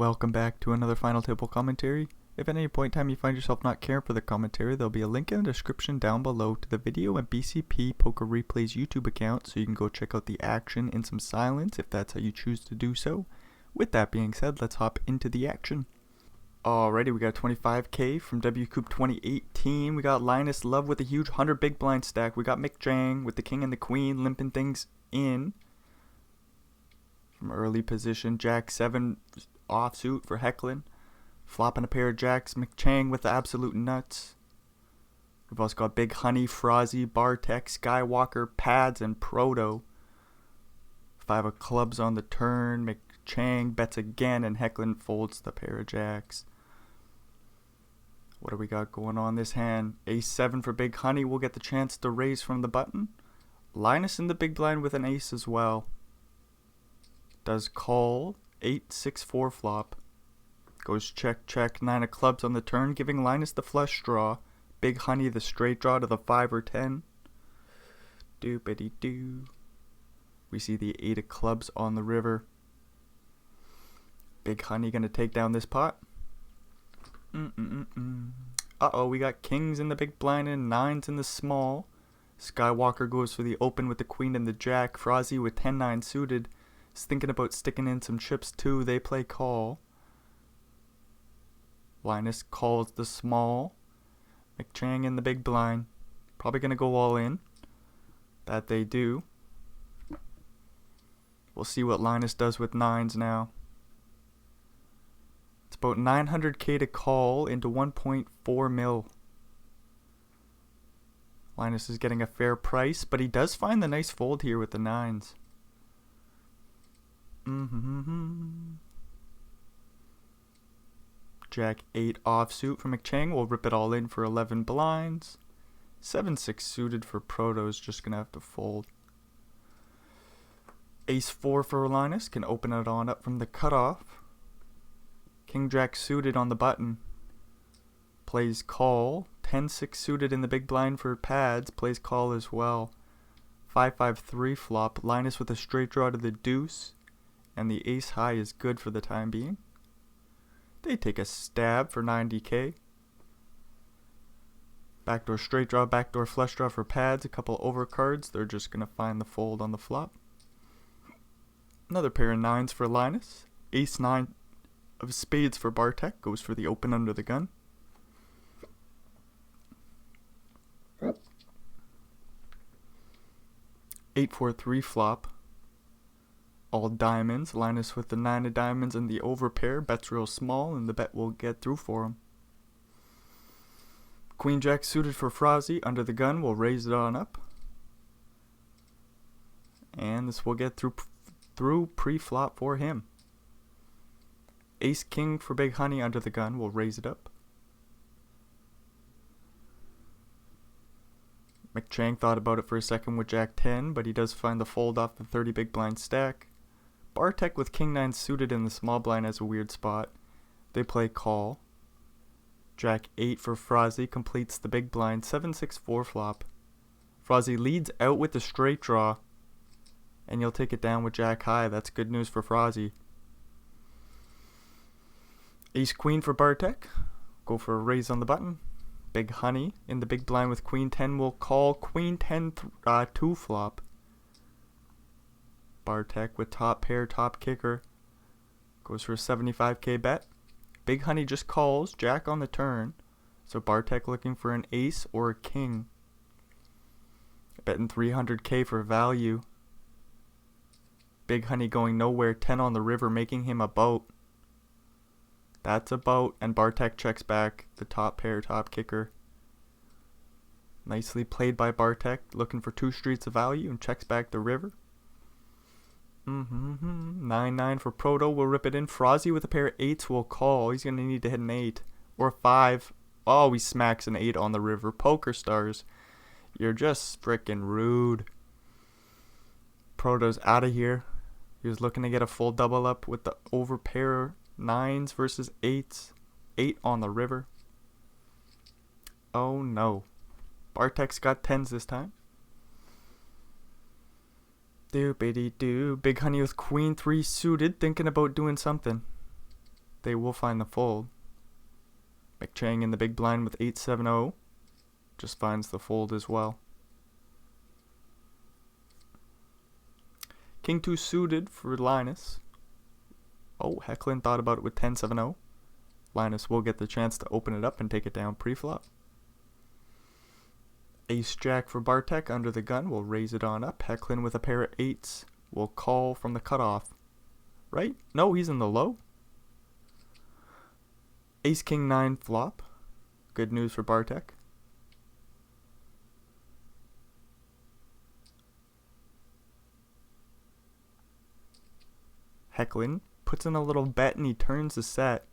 Welcome back to another final table commentary. If at any point in time you find yourself not caring for the commentary, there'll be a link in the description down below to the video and BCP Poker Replay's YouTube account, so you can go check out the action in some silence if that's how you choose to do so. With that being said, let's hop into the action. Alrighty, we got 25k from WCOOP 2018. We got Linus Love with a huge 100 big blind stack. We got Mick Jang with the king and the queen limping things in from early position. Jack 7 offsuit for heckling. Flopping a pair of jacks. McChang with the absolute nuts. We've also got Big Honey, Frozzy, Bartek, Skywalker, Pads, and Proto. 5 of clubs on the turn. McChang bets again, and Hecklin folds the pair of jacks. What do we got going on this hand? Ace 7 for Big Honey will get the chance to raise from the button. Linus in the big blind with an ace as well. Does call 8-6-4 flop. Goes check check, 9 of clubs on the turn, giving Linus the flush draw. Big Honey the straight draw to the 5 or 10. Doopity doo. We see the 8 of clubs on the river. Big Honey gonna take down this pot. Uh-oh, we got kings in the big blind and 9s in the small. Skywalker goes for the open with the queen and the jack. Frozzy with 10-9 suited is thinking about sticking in some chips too. They play call. Linus calls the small. McChang in the big blind. Probably gonna go all in. That they do. We'll see what Linus does with 9s now. It's about 900k to call into 1.4 mil. Linus is getting a fair price, but he does find the nice fold here with the 9s. Jack 8 offsuit for McChang. We'll rip it all in for 11 blinds. 7-6 suited for Proto is just going to have to fold. Ace 4 for Linus can open it on up from the cutoff. King Jack suited on the button. Plays call. 10-6 suited in the big blind for Pads. Plays call as well. 5-5-3 flop. Linus with a straight draw to the deuce. And the ace high is good for the time being. They take a stab for 90k. Backdoor straight draw, backdoor flush draw for Pads. A couple overcards. They're just going to find the fold on the flop. Another pair of 9s for Linus. Ace 9 of spades for Bartek. Goes for the open under the gun. Yep. 8-4-3 flop. All diamonds. Linus with the 9 of diamonds and the overpair. Bets real small, and the bet will get through for him. Queen Jack suited for Frozzy. Under the gun. We'll raise it on up. And this will get through pre-flop for him. Ace King for Big Honey under the gun. We'll raise it up. McChang thought about it for a second with Jack 10, but he does find the fold off the 30 big blind stack. Bartek with King 9 suited in the small blind has a weird spot. They play call. Jack 8 for Frozzy completes the big blind. 7-6-4 flop. Frozzy leads out with the straight draw. And you'll take it down with Jack high. That's good news for Frozzy. Ace Queen for Bartek. Go for a raise on the button. Big Honey in the big blind with Queen 10 will call. Queen 10 2 flop. Bartek with top pair, top kicker. Goes for a 75k bet. Big Honey just calls. Jack on the turn. So Bartek looking for an ace or a king. Betting 300k for value. Big Honey going nowhere. 10 on the river, making him a boat. That's a boat, and Bartek checks back the top pair, top kicker. Nicely played by Bartek, looking for 2 streets of value, and checks back the river. 9-9 for Proto. We'll rip it in. Frozzy with a pair of 8s will call. He's going to need to hit an 8 or a 5. Oh, he smacks an 8 on the river. Poker stars. You're just freaking rude. Proto's out of here. He was looking to get a full double up with the overpair 9s versus 8s. 8 on the river. Oh no. Bartek's got 10s this time. Doopity doo. Big Honey with Queen 3 suited, thinking about doing something. They will find the fold. McChang in the big blind with 8-7-0 just finds the fold as well. King 2 suited for Linus. Oh, Hecklin thought about it with 10-7-0. Linus will get the chance to open it up and take it down pre-flop. Ace Jack for Bartek under the gun. We'll raise it on up. Hecklin with a pair of 8s will call from the cutoff. Right? No, he's in the low. Ace King 9 flop. Good news for Bartek. Hecklin puts in a little bet and he turns the set.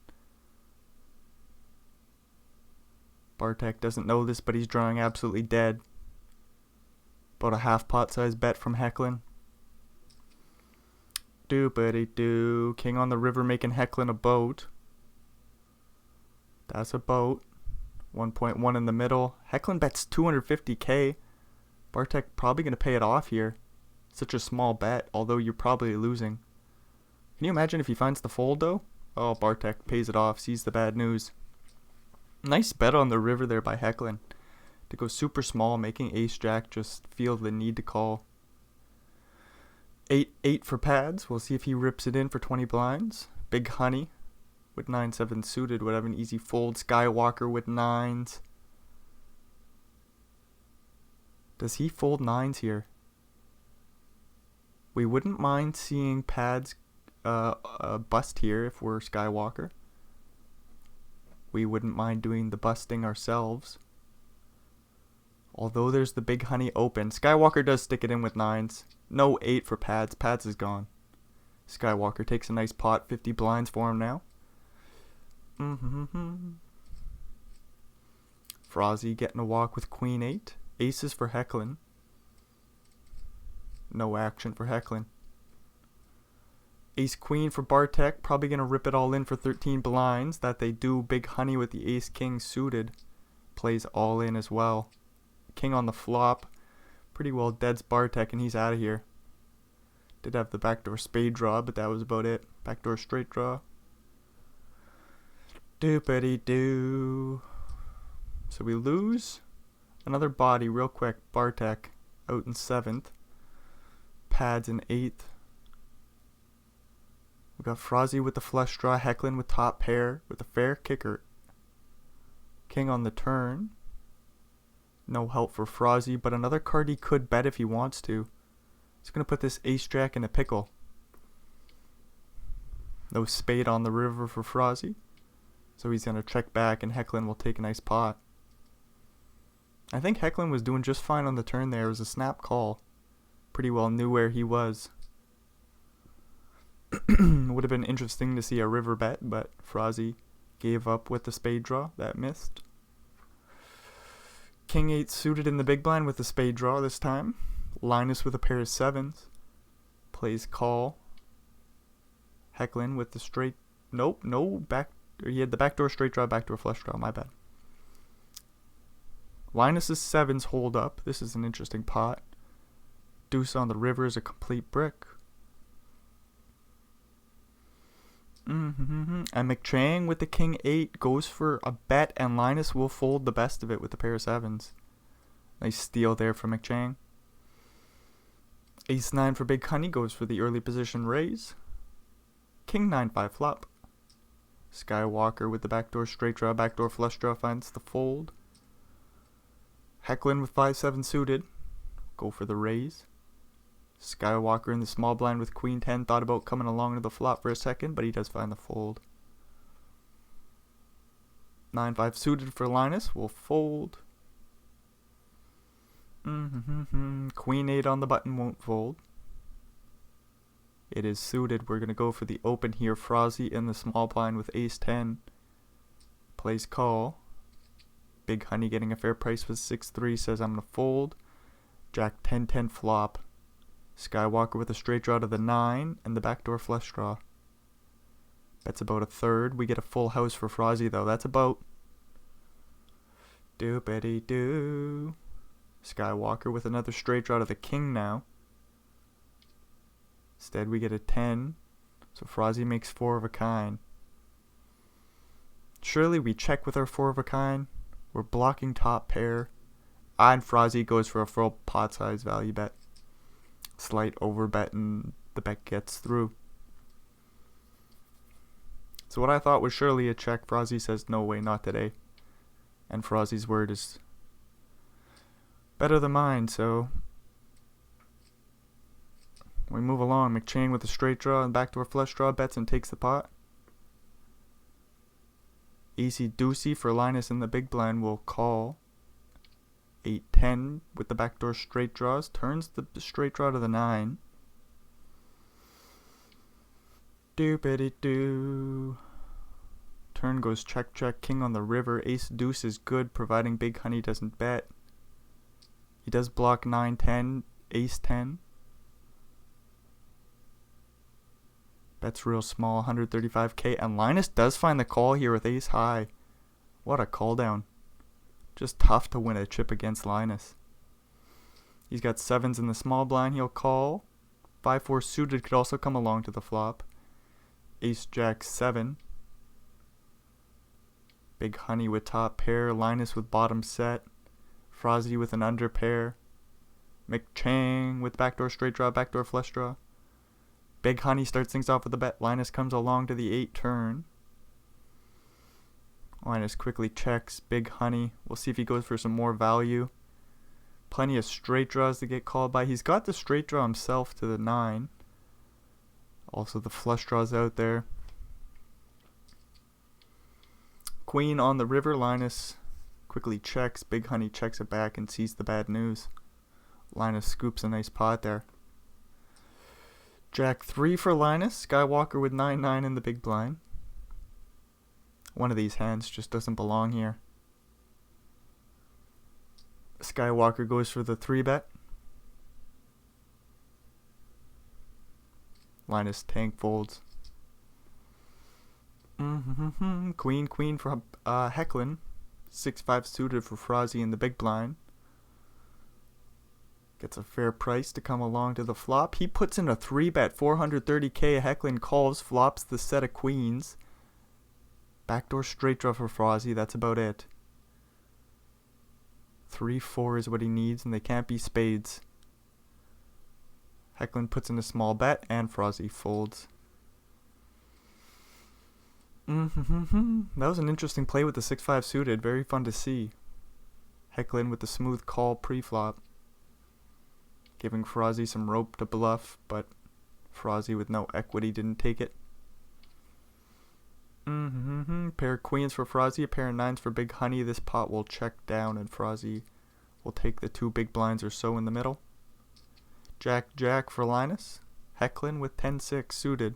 Bartek doesn't know this, but he's drawing absolutely dead. About a half pot size bet from Hecklin. Doopity-doo. King on the river making Hecklin a boat. That's a boat. 1.1 in the middle. Hecklin bets 250k. Bartek probably going to pay it off here. Such a small bet, although you're probably losing. Can you imagine if he finds the fold though? Oh, Bartek pays it off, sees the bad news. Nice bet on the river there by Hecklin. To go super small, making Ace Jack just feel the need to call. 8-8 for pads. We'll see if he rips it in for 20 blinds. Big Honey with 9-7 suited would have an easy fold. Skywalker with 9s. Does he fold 9s here? We wouldn't mind seeing pads bust here if we're Skywalker. We wouldn't mind doing the busting ourselves. Although there's the Big Honey open. Skywalker does stick it in with 9s. No 8 for pads. Pads is gone. Skywalker takes a nice pot. 50 blinds for him now. Frozzy getting a walk with Queen 8. Aces for Hecklin. No action for Hecklin. Ace Queen for Bartek. Probably going to rip it all in for 13 blinds. That they do. Big Honey with the Ace King suited. Plays all in as well. King on the flop. Pretty well deads Bartek and he's out of here. Did have the backdoor spade draw, but that was about it. Backdoor straight draw. Doopity-doo. So we lose. Another body real quick. Bartek out in 7th. Pads in 8th. We got Frozzy with the flush draw. Hecklin with top pair with a fair kicker. King on the turn. No help for Frozzy, but another card he could bet if he wants to. He's going to put this Ace Jack in a pickle. No spade on the river for Frozzy. So he's going to check back and Hecklin will take a nice pot. I think Hecklin was doing just fine on the turn there. It was a snap call. Pretty well knew where he was. Would have been interesting to see a river bet, but Frozzy gave up with the spade draw. That missed. King 8 suited in the big blind with the spade draw this time. Linus with a pair of 7s. Plays call. Hecklin with the straight. Nope, no back. He had the backdoor straight draw, backdoor flush draw. My bad. Linus's 7s hold up. This is an interesting pot. Deuce on the river is a complete brick. And McChang with the King 8 goes for a bet, and Linus will fold the best of it with the pair of 7s. Nice steal there for McChang. Ace 9 for Big Honey goes for the early position raise. King 9-5 flop. Skywalker with the backdoor straight draw, backdoor flush draw finds the fold. Hecklin with 5-7 suited. Go for the raise. Skywalker in the small blind with Queen 10 thought about coming along to the flop for a second, but he does find the fold. 9-5 suited for Linus will fold. Queen 8 on the button won't fold. It is suited. We're going to go for the open here. Frozzy in the small blind with Ace 10. Plays call. Big Honey getting a fair price with 6-3 says I'm going to fold. Jack 10-10 flop. Skywalker with a straight draw to the 9 and the backdoor flush draw. That's about a third. We get a full house for Frozzy though. That's about. Doopity-doo. Skywalker with another straight draw to the King now. Instead we get a 10. So Frozzy makes 4 of a kind. Surely we check with our 4 of a kind. We're blocking top pair. And Frozzy goes for a full pot size value bet. Slight over bet and the bet gets through. So what I thought was surely a check, Frozzy says no way, not today. And Frozzy's word is better than mine, so we move along. McChang with a straight draw and backdoor flush draw bets and takes the pot. Easy deucey for Linus in the big blind will call. 8-10 with the backdoor straight draws. Turns the straight draw to the 9. Doopity-doo. Turn goes check check. King on the river. Ace deuce is good providing Big Honey doesn't bet. He does block 9-10. Ace 10. Bets real small, 135k, and Linus does find the call here with ace high. What a call down. Just tough to win a chip against Linus. He's got 7s in the small blind, he'll call. 5-4 suited could also come along to the flop. Ace jack 7. Big Honey with top pair, Linus with bottom set. Frozzy with an under pair. McChang with backdoor straight draw, backdoor flush draw. Big Honey starts things off with a bet. Linus comes along to the 8 turn. Linus quickly checks. Big Honey. We'll see if he goes for some more value. Plenty of straight draws to get called by. He's got the straight draw himself to the 9. Also the flush draws out there. Queen on the river. Linus quickly checks. Big Honey checks it back and sees the bad news. Linus scoops a nice pot there. Jack 3 for Linus. Skywalker with 9-9 in the big blind. One of these hands just doesn't belong here. Skywalker goes for the 3 bet. Linus tank folds. Queen for Hecklin. 6-5 suited for Frozzy in the big blind. Gets a fair price to come along to the flop. He puts in a 3 bet, 430k. Hecklin calls, flops the set of queens. Backdoor straight draw for Frozzy, that's about it. 3-4 is what he needs, and they can't be spades. Hecklin puts in a small bet, and Frozzy folds. That was an interesting play with the 6-5 suited, very fun to see. Hecklin with the smooth call pre-flop. Giving Frozzy some rope to bluff, but Frozzy with no equity didn't take it. Pair of queens for Frozzy, a pair of 9s for Big Honey. This pot will check down and Frozzy will take the 2 big blinds or so in the middle. Jack for Linus. Hecklin with 10-6 suited.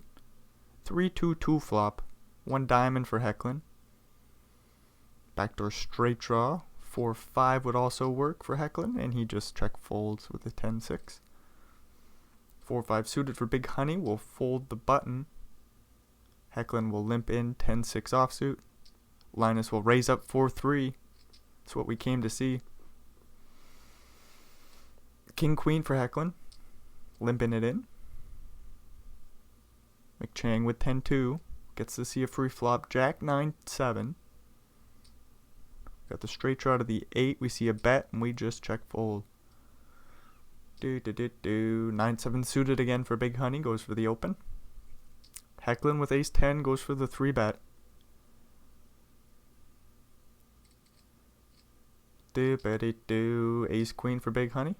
3-2-2 flop. 1 diamond for Hecklin. Backdoor straight draw. 4-5 would also work for Hecklin, and he just check folds with a 10-6. 4-5 suited for Big Honey will fold the button. Hecklin will limp in 10-6 offsuit. Linus will raise up 4-3. That's what we came to see. King Queen for Hecklin. Limping it in. McChang with 10-2. Gets to see a free flop. Jack 9-7. Got the straight draw to the 8. We see a bet and we just check fold. 9-7 suited again for Big Honey. Goes for the open. Hecklin with ace 10 goes for the 3 bet. Ace queen for Big Honey.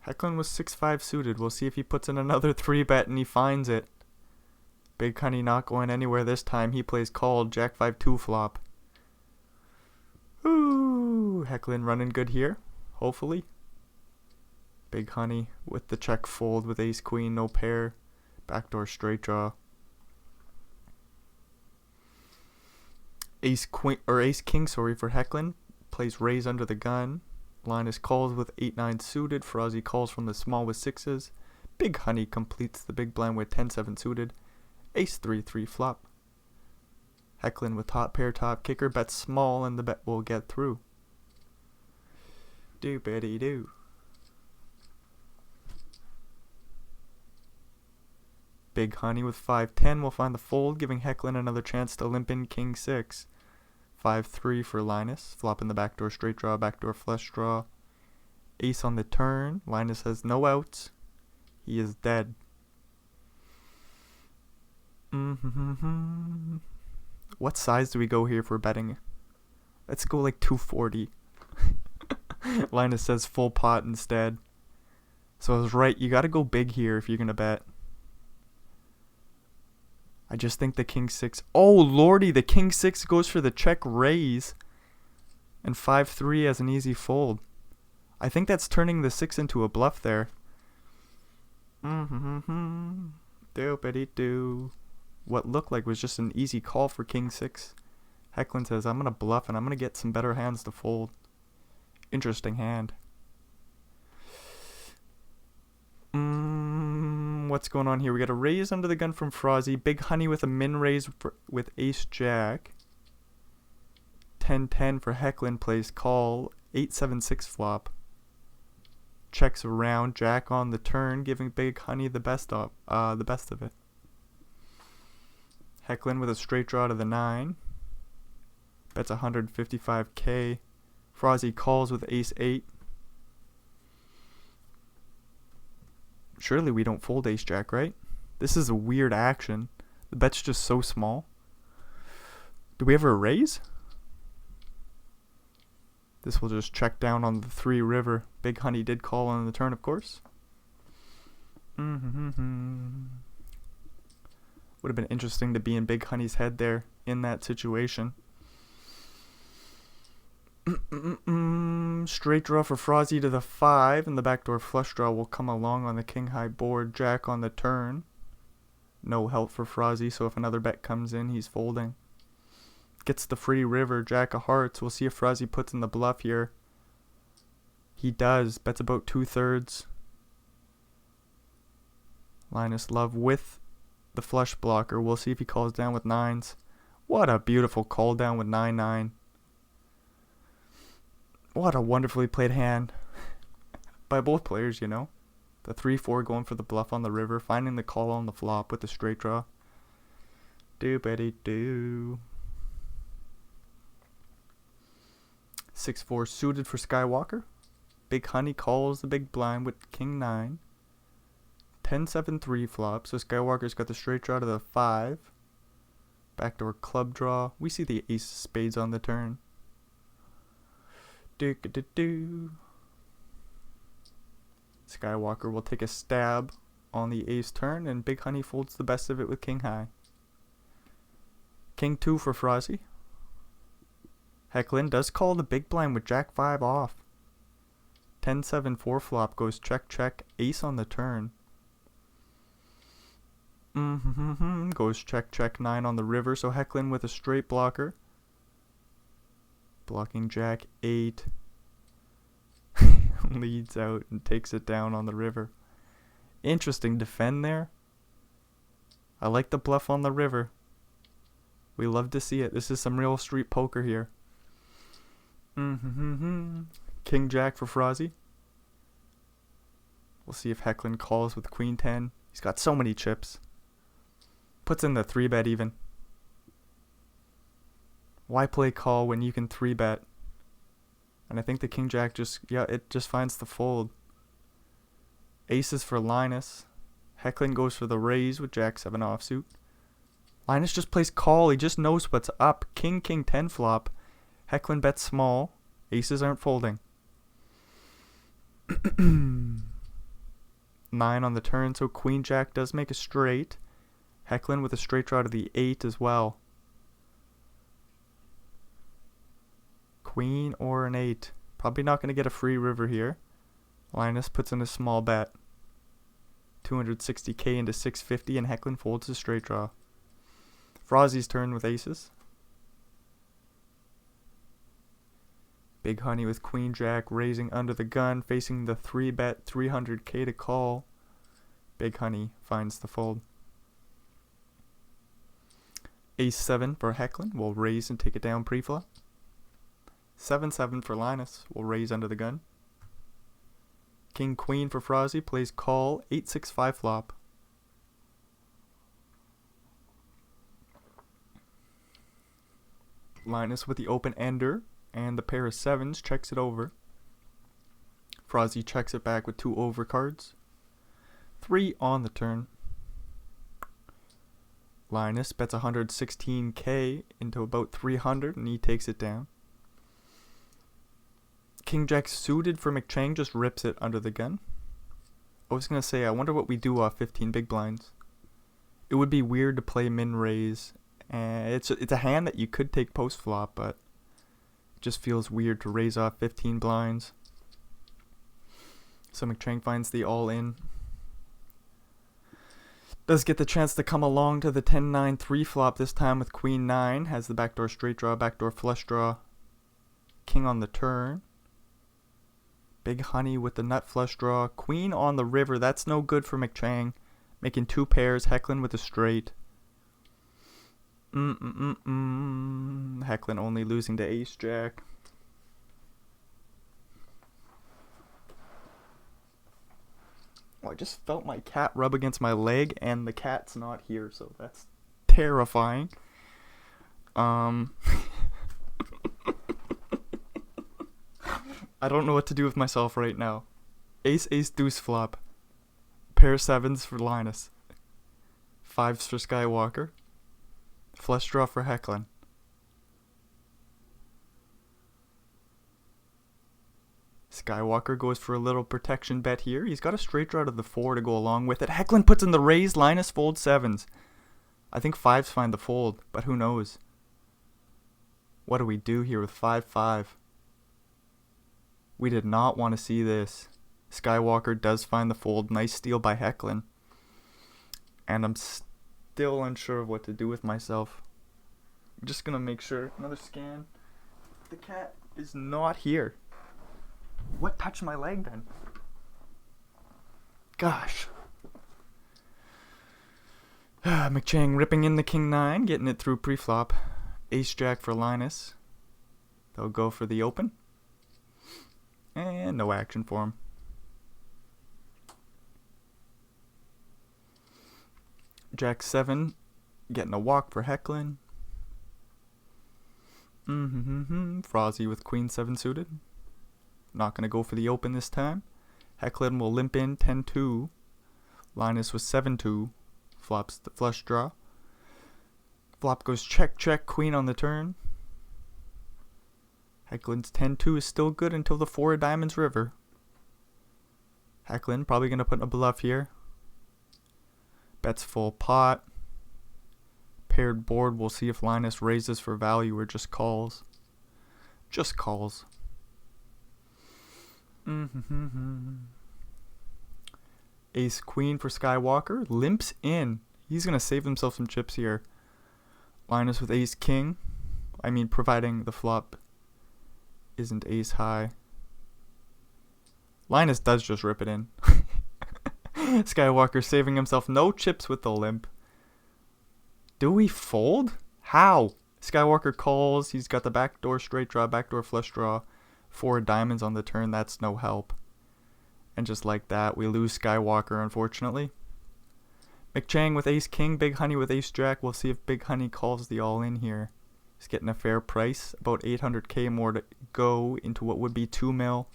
Hecklin was 6-5 suited. We'll see if he puts in another 3 bet and he finds it. Big Honey not going anywhere this time. He plays called. Jack 5-2 flop. Ooh, Hecklin running good here. Hopefully. Big Honey with the check fold with ace queen, no pair. Backdoor straight draw. Ace king for Hecklin. Plays raise under the gun. Linus calls with 8-9 suited. Frozzy calls from the small with 6s. Big Honey completes the big blind with 10-7 suited. Ace 3-3 flop. Hecklin with top pair, top kicker. Bets small and the bet will get through. Do. Big Honey with 5-10 will find the fold, giving Hecklin another chance to limp in king 6. 5-3 for Linus, flopping the backdoor straight draw, backdoor flush draw. Ace on the turn. Linus has no outs. He is dead. What size do we go here for betting? Let's go like 240. Linus says full pot instead. So I was right. You gotta go big here if you're gonna bet. I just think the king 6. Oh lordy, the king 6 goes for the check raise. And 5-3 as an easy fold. I think that's turning the 6 into a bluff there. Doopity-doo. What looked like was just an easy call for king 6. Hecklin says, I'm gonna bluff and I'm gonna get some better hands to fold. Interesting hand. What's going on here? We got a raise under the gun from Frozzy. Big Honey with a min raise with ace jack. 10-10 for Hecklin, plays call. 8-7-6 flop. Checks around, jack on the turn, giving Big Honey the best of it. Hecklin with a straight draw to the 9. Bets 155k. Frozzy calls with ace 8. Surely we don't fold ace jack, right? This is a weird action. The bet's just so small. Do we ever raise? This will just check down on the 3 river. Big Honey did call on the turn, of course. Would have been interesting to be in Big Honey's head there in that situation. Straight draw for Frozzy to the 5, and the backdoor flush draw will come along on the king high board. Jack on the turn. No help for Frozzy, so if another bet comes in, he's folding. Gets the free river, jack of hearts. We'll see if Frozzy puts in the bluff here. He does. Bets about 2/3. Linus Love with the flush blocker. We'll see if he calls down with 9s. What a beautiful call down with 9-9. What a wonderfully played hand by both players, you know. The 3-4 going for the bluff on the river, finding the call on the flop with the straight draw. Do-betty-do. 6-4 suited for Skywalker. Big Honey calls the big blind with king 9. 10-7-3 flop, so Skywalker's got the straight draw to the 5. Backdoor club draw. We see the ace of spades on the turn. Do-do-do. Skywalker will take a stab on the ace turn, and Big Honey folds the best of it with king high. King 2 for Frozzy. Hecklin does call the big blind with jack 5 off. 10-7-4 flop goes check check, ace on the turn. Goes check check 9 on the river, so Hecklin with a straight blocker. Blocking jack 8. Leads out and takes it down on the river. Interesting defend there. I like the bluff on the river. We love to see it. This is some real street poker here. King jack for Frozzy. We'll see if Hecklin calls with queen 10. He's got so many chips. Puts in the 3-bet even. Why play call when you can 3-bet? And I think the king jack it just finds the fold. Aces for Linus. Hecklin goes for the raise with jack 7 offsuit. Linus just plays call. He just knows what's up. King 10 flop. Hecklin bets small. Aces aren't folding. 9 on the turn, so queen jack does make a straight. Hecklin with a straight draw to the 8 as well. Queen or an 8. Probably not going to get a free river here. Linus puts in a small bet. 260k into 650, and Hecklin folds a straight draw. Frozzy's turn with aces. Big Honey with queen jack raising under the gun, facing the 3-bet 300k to call. Big Honey finds the fold. Ace 7 for Hecklin will raise and take it down pre-flop. 7-7 for Linus will raise under the gun. King Queen for Frozzy plays call. 8-6-5 flop. Linus with the open ender and the pair of sevens checks it over. Frozzy checks it back with 2 overcards. 3 on the turn. Linus bets 116k into about 300 and he takes it down. King Jack suited for McChang just rips it under the gun. I was going to say, I wonder what we do off 15 big blinds. It would be weird to play min raise. It's a hand that you could take post flop, but it just feels weird to raise off 15 blinds. So McChang finds the all in. Does get the chance to come along to the 10-9 3 flop this time with Queen 9. Has the backdoor straight draw, backdoor flush draw. King on the turn. Big honey with the nut flush draw. Queen on the river. That's no good for McChang. Making 2 pairs. Hecklin with a straight. Hecklin only losing to ace jack. Oh, I just felt my cat rub against my leg, and the cat's not here, so that's terrifying. I don't know what to do with myself right now. Ace, ace, deuce flop. Pair of sevens for Linus. 5s for Skywalker. Flush draw for Hecklin. Skywalker goes for a little protection bet here. He's got a straight draw to the 4 to go along with it. Hecklin puts in the raise. Linus folds 7s. I think 5s find the fold, but who knows? What do we do here with 5-5? We did not want to see this. Skywalker does find the fold. Nice steal by Hecklin. And I'm still unsure of what to do with myself. I'm just going to make sure. Another scan. The cat is not here. What touched my leg then? Gosh. McChang ripping in the king 9, getting it through pre-flop. Ace jack for Linus. They'll go for the open. And no action for him. Jack 7, getting a walk for Hecklin. Frozzy with queen 7 suited. Not going to go for the open this time. Hecklin will limp in 10-2. Linus with 7-2. Flops the flush draw. Flop goes check, check, queen on the turn. Hecklin's 10-2 is still good until the 4 of diamonds river. Hecklin probably going to put a bluff here. Bets full pot. Paired board. We'll see if Linus raises for value or just calls. Just calls. Ace queen for Skywalker. Limps in. He's going to save himself some chips here. Linus with ace king. I mean, providing the flop isn't ace high. Linus does just rip it in. Skywalker saving himself no chips with the limp. Do we fold? How? Skywalker calls. He's got the backdoor straight draw, backdoor flush draw. 4 diamonds on the turn. That's no help. And just like that, we lose Skywalker, unfortunately. McChang with ace king. Big honey with ace jack. We'll see if Big honey calls the all in here. He's getting a fair price. About 800k more to go into what would be 2 mil.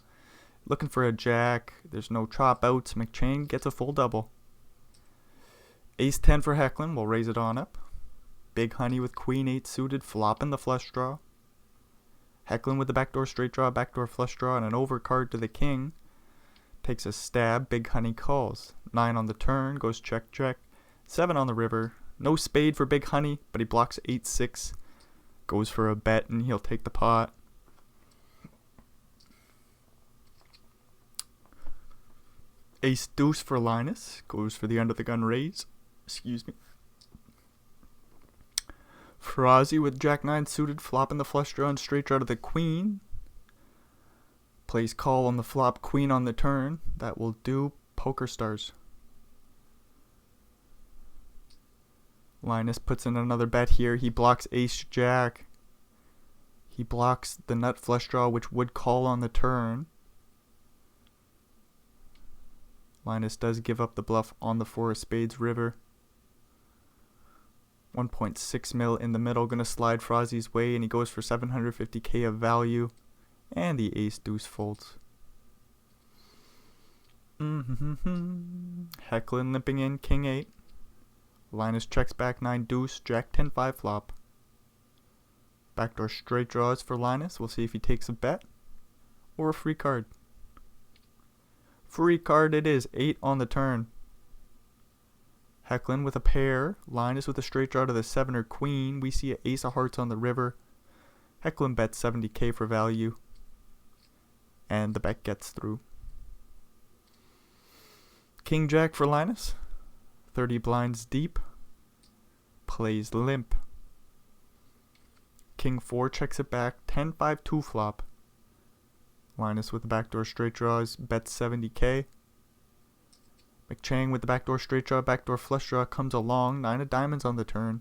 Looking for a jack. There's no chop outs. McChang gets a full double. Ace 10 for Hecklin. We'll raise it on up. Big honey with queen 8 suited. Flopping the flush draw. Hecklin with the backdoor straight draw, backdoor flush draw, and an overcard to the king. Takes a stab. Big honey calls. 9 on the turn. Goes check, check. 7 on the river. No spade for Big honey, but he blocks 8-6. Goes for a bet, and he'll take the pot. Ace deuce for Linus. Goes for the under the gun raise. Excuse me. Frozzy with jack 9 suited. Flopping the flush draw and straight draw to the queen. Plays call on the flop. Queen on the turn. That will do. Poker stars. Linus puts in another bet here. He blocks ace jack. He blocks the nut flush draw, which would call on the turn. Linus does give up the bluff on the 4 of spades river. 1.6 mil in the middle, gonna slide Frozzy's way, and he goes for 750k of value, and the ace deuce folds. Hecklin limping in, king 8. Linus checks back 9 deuce, jack 10 5 flop. Backdoor straight draws for Linus. We'll see if he takes a bet or a free card. Free card it is, 8 on the turn. Hecklin with a pair, Linus with a straight draw to the 7 or queen. We see an ace of hearts on the river. Hecklin bets 70k for value, and the bet gets through. King jack for Linus, 30 blinds deep, plays limp. King 4 checks it back, 10 5 2 flop. Linus with the backdoor straight draws, bets 70k. McChang with the backdoor straight draw, backdoor flush draw comes along, 9 of diamonds on the turn.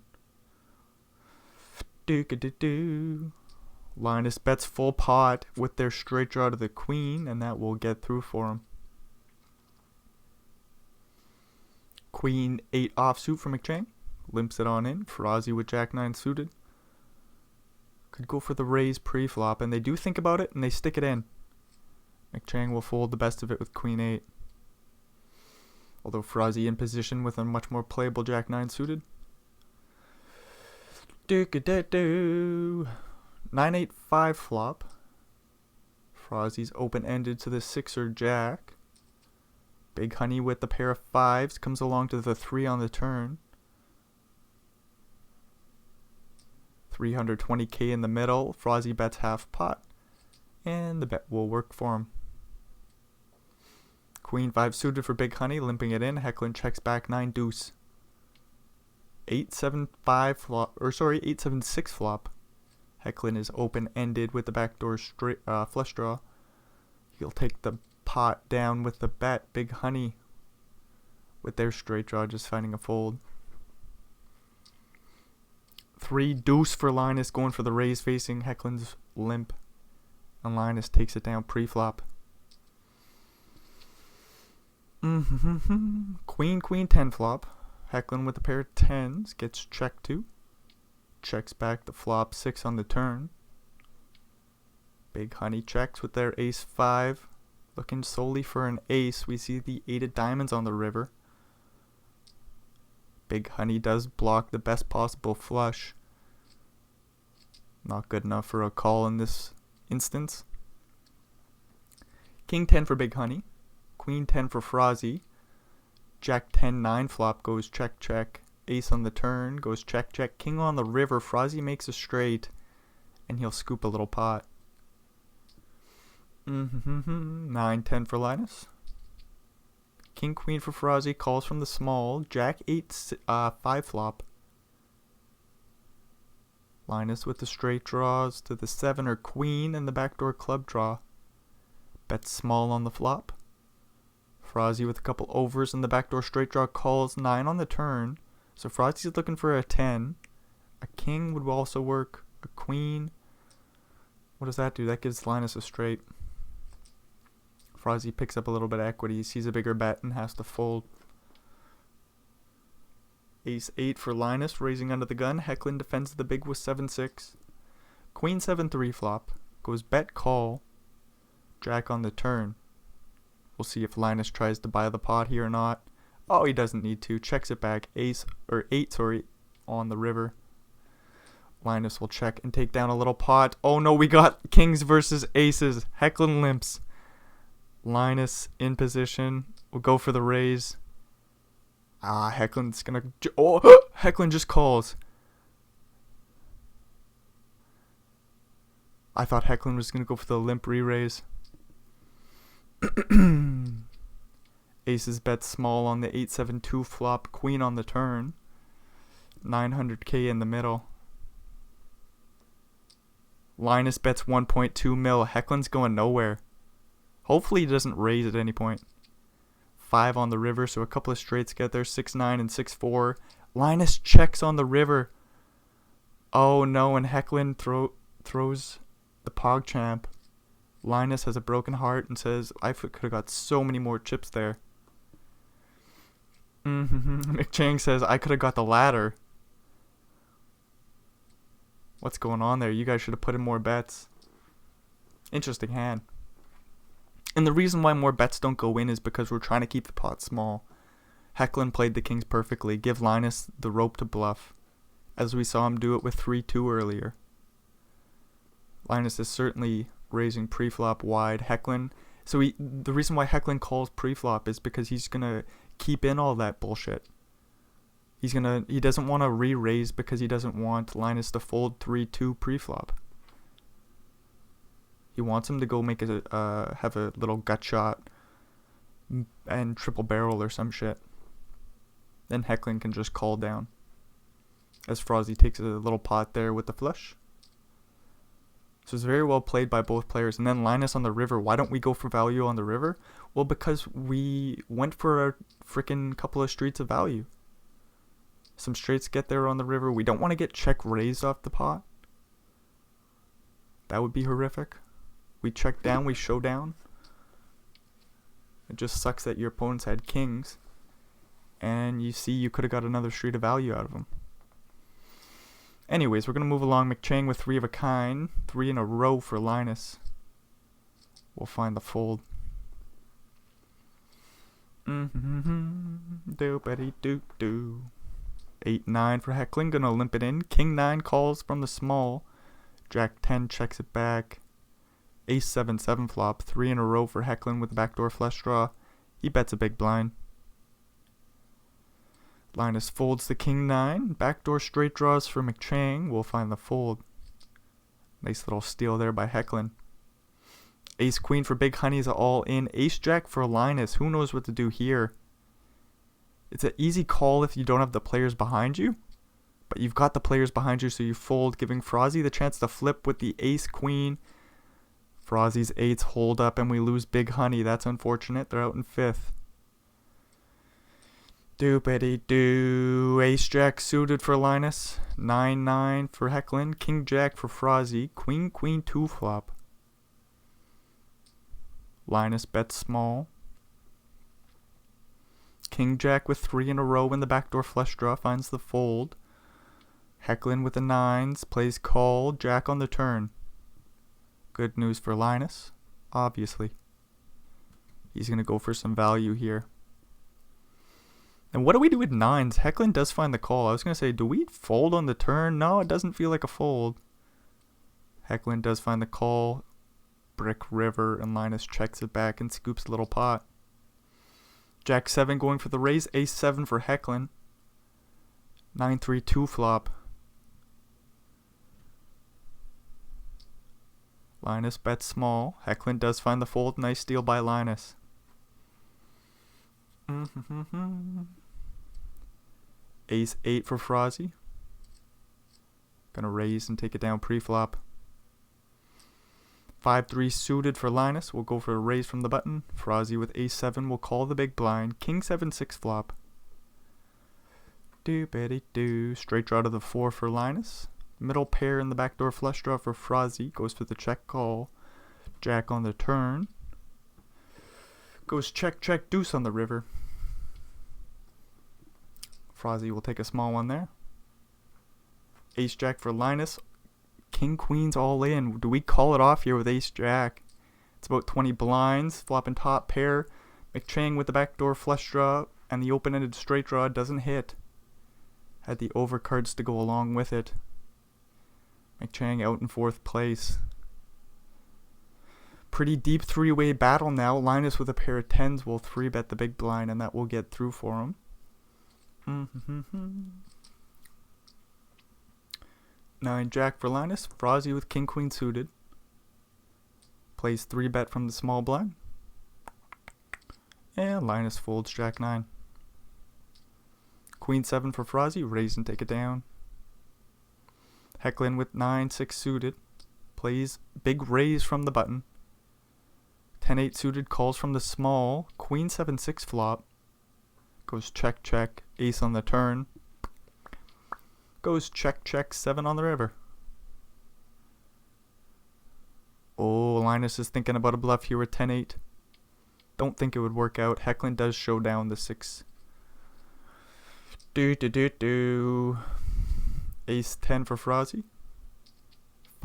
Linus bets full pot with their straight draw to the queen, and that will get through for him. Queen 8 offsuit for McChang, limps it on in. Frozzy with jack 9 suited. Could go for the raise pre-flop, and they do think about it, and they stick it in. McChang will fold the best of it with queen 8. Although Frozzy in position with a much more playable jack 9 suited. 9-8-5 flop. Frozzy's open-ended to the 6 or jack. Big Honey with the pair of 5s comes along to the 3 on the turn. 320k in the middle. Frozzy bets half pot, and the bet will work for him. Queen 5 suited for Big Honey, limping it in. Hecklin checks back 9 deuce. 8-7-5 flop, or sorry, 8-7-6 flop. Hecklin is open-ended with the backdoor straight flush draw. He'll take the pot down with the bet. Big Honey with their straight draw just finding a fold. 3 deuce for Linus, going for the raise facing Hecklin's limp, and Linus takes it down pre-flop. Queen 10 flop. Hecklin with a pair of 10s gets checked to. Checks back the flop, 6 on the turn. Big Honey checks with their ace 5. Looking solely for an ace. We see the 8 of diamonds on the river. Big Honey does block the best possible flush. Not good enough for a call in this instance. King 10 for Big Honey. Queen 10 for Frozzy. Jack 10 9 flop goes check check. Ace on the turn goes check check. King on the river. Frozzy makes a straight, and he'll scoop a little pot. 9-10 for Linus. King Queen for Frozzy calls from the small. Jack 8 5 flop. Linus with the straight draws to the 7 or queen and the backdoor club draw. Bets small on the flop. Frozzy with a couple overs and the backdoor straight draw calls 9 on the turn. So Frozzy's looking for a 10. A king would also work. A queen. What does that do? That gives Linus a straight. Frozzy picks up a little bit of equity, sees a bigger bet, and has to fold. Ace 8 for Linus, raising under the gun. Hecklin defends the big with 7-6. Queen 7-3 flop. Goes bet call. Jack on the turn. We'll see if Linus tries to buy the pot here or not. Oh, he doesn't need to. Checks it back. 8 on the river. Linus will check and take down a little pot. Oh no, we got kings versus aces. Hecklin limps. Linus in position. We'll go for the raise. Hecklin's gonna... Hecklin just calls. I thought Hecklin was gonna go for the limp re-raise. Aces bet small on the 8-7-2 flop. Queen on the turn. 900k in the middle. Linus bets 1.2 mil. Hecklin's going nowhere. Hopefully he doesn't raise at any point. 5 on the river, so a couple of straights get there. 6-9 and 6-4. Linus checks on the river. Oh no, and Hecklin throws the PogChamp. Linus has a broken heart and says, I could have got so many more chips there. McChang says, I could have got the ladder. What's going on there? You guys should have put in more bets. Interesting hand. And the reason why more bets don't go in is because we're trying to keep the pot small. Hecklin played the kings perfectly. Give Linus the rope to bluff, as we saw him do it with 3-2 earlier. Linus is certainly raising pre-flop wide. Hecklin, the reason why Hecklin calls pre-flop is because he's gonna keep in all that bullshit. He doesn't want to re-raise because he doesn't want Linus to fold 3-2 pre-flop. He wants him to go make have a little gut shot and triple barrel or some shit. Then Hecklin can just call down, as Frozzy takes a little pot there with the flush. So it's very well played by both players. And then Linus on the river. Why don't we go for value on the river? Well, because we went for a freaking couple of streets of value. Some straights get there on the river. We don't want to get check raised off the pot. That would be horrific. We check down, we show down. It just sucks that your opponents had kings. And you see you could have got another street of value out of them. Anyways, we're going to move along. McChang with 3 of a kind. 3 in a row for Linus. We'll find the fold. Do-ba-dee-doo-doo. 8-9 for Hecklin. Gonna limp it in. King 9 calls from the small. Jack 10 checks it back. Ace 7-7 flop. 3 in a row for Hecklin with the backdoor flush draw. He bets a big blind. Linus folds the king 9. Backdoor straight draws for McChang. We'll find the fold. Nice little steal there by Hecklin. Ace queen for Big Honey's all in. Ace jack for Linus. Who knows what to do here? It's an easy call if you don't have the players behind you. But you've got the players behind you, so you fold, giving Frozzy the chance to flip with the ace queen. Frozzy's 8s hold up and we lose Big Honey. That's unfortunate. They're out in 5th. Doopity-doo. Ace jack suited for Linus. 9-9 for Hecklin. King jack for Frozzy. Queen 2 flop. Linus bets small. King jack with 3 in a row in the backdoor flush draw finds the fold. Hecklin with the 9s plays call. Jack on the turn. Good news for Linus, obviously. He's going to go for some value here. And what do we do with 9s? Hecklin does find the call. I was going to say, do we fold on the turn? No, it doesn't feel like a fold. Hecklin does find the call. Brick river, and Linus checks it back and scoops a little pot. Jack 7 going for the raise. Ace 7 for Hecklin. 9-3-2 flop. Linus bets small. Hecklin does find the fold. Nice steal by Linus. Ace 8 for Frozzy. Gonna raise and take it down pre-flop. 5-3 suited for Linus. We'll go for a raise from the button. Frozzy with ace 7 will call the big blind. King 7-6 flop. Do-ba-dee-doo. Straight draw to the 4 for Linus. Middle pair in the backdoor flush draw for Frozzy. Goes for the check call. Jack on the turn. Goes check, check, deuce on the river. Frozzy will take a small one there. Ace jack for Linus. King queen's all in. Do we call it off here with ace jack? It's about 20 blinds. Flopping top pair. McChang with the backdoor flush draw. And the open-ended straight draw doesn't hit. Had the overcards to go along with it. McChang out in 4th place. Pretty deep 3-way battle now. Linus with a pair of 10s will 3-bet the big blind, and that will get through for him. 9 jack for Linus. Frozzy with king queen suited. Plays 3-bet from the small blind. And Linus folds jack 9. Queen 7 for Frozzy. Raise and take it down. Hecklin with 9-6 suited. Plays big raise from the button. 10-8 suited calls from the small. Queen 7-6 flop. Goes check, check. Ace on the turn. Goes check, check. 7 on the river. Oh, Linus is thinking about a bluff here with 10-8. Don't think it would work out. Hecklin does show down the 6. Ace 10 for Frozzy.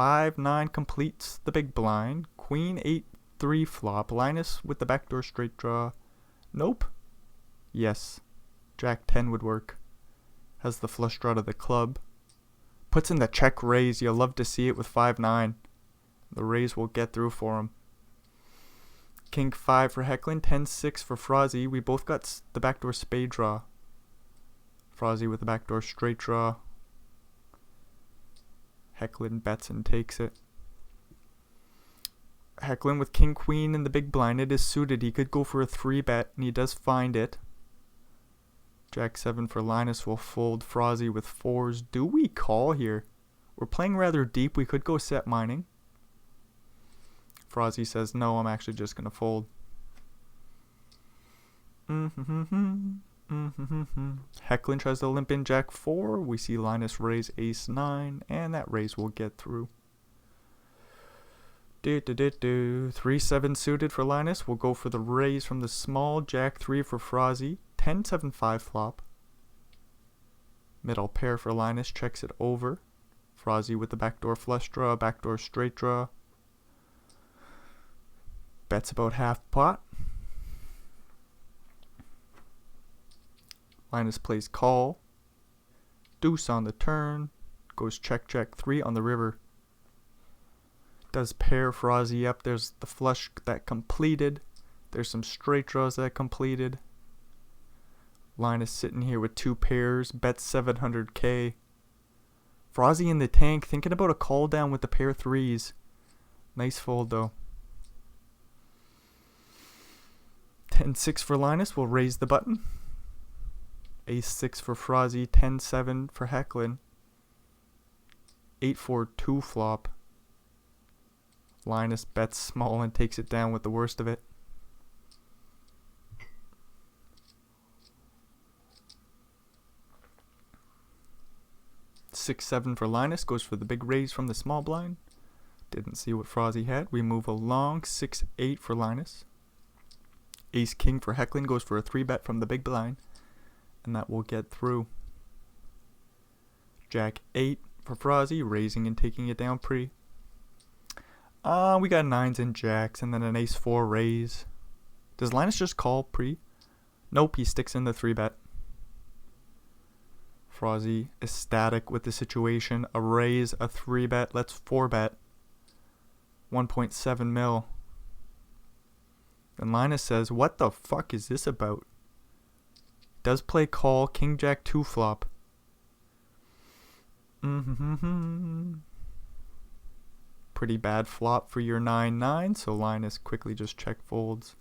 5-9 completes the big blind. Queen 8-3 flop. Linus with the backdoor straight draw. Nope. Yes. Jack 10 would work. Has the flush draw to the club. Puts in the check raise. You'll love to see it with 5-9. The raise will get through for him. King 5 for Hecklin. 10-6 for Frozzy. We both got the backdoor spade draw. Frozzy with the backdoor straight draw. Hecklin bets and takes it. Hecklin with king queen in the big blind. It is suited. He could go for a 3-bet, and he does find it. Jack 7 for Linus will fold. Frozzy with 4s. Do we call here? We're playing rather deep. We could go set mining. Frozzy says, no, I'm actually just going to fold. Hecklin tries to limp in Jack 4. We see Linus raise ace 9, and that raise will get through. 3-7 suited for Linus. We'll go for the raise from the small. Jack 3 for Frozzy. 10-7-5 flop. Middle pair for Linus. Checks it over. Frozzy with the backdoor flush draw. Backdoor straight draw. Bets about half pot. Linus plays call. Deuce on the turn. Goes check, check. 3 on the river. Does pair Frozzy up. There's the flush that completed. There's some straight draws that completed. Linus sitting here with 2 pairs. Bets 700k. Frozzy in the tank. Thinking about a call down with the pair 3s. Nice fold though. 10-6 for Linus. We'll raise the button. Ace 6 for Frozzy. 10-7 for Hecklin. 8-4-2 flop. Linus bets small and takes it down with the worst of it. Six, 7 for Linus. Goes for the big raise from the small blind. Didn't see what Frozzy had. We move along. 6-8 for Linus. Ace King for Hecklin. Goes for a 3-bet from the big blind. And that will get through. Jack 8 for Frozzy. Raising and taking it down pre. We got 9s and jacks. And then an ace 4 raise. Does Linus just call pre? Nope, he sticks in the 3-bet. Frozzy ecstatic with the situation. A raise, a 3-bet. Let's 4-bet. 1.7 mil. And Linus says, what the fuck is this about? Does play call. King Jack 2 flop. Pretty bad flop for your 9-9. So Linus quickly just check folds.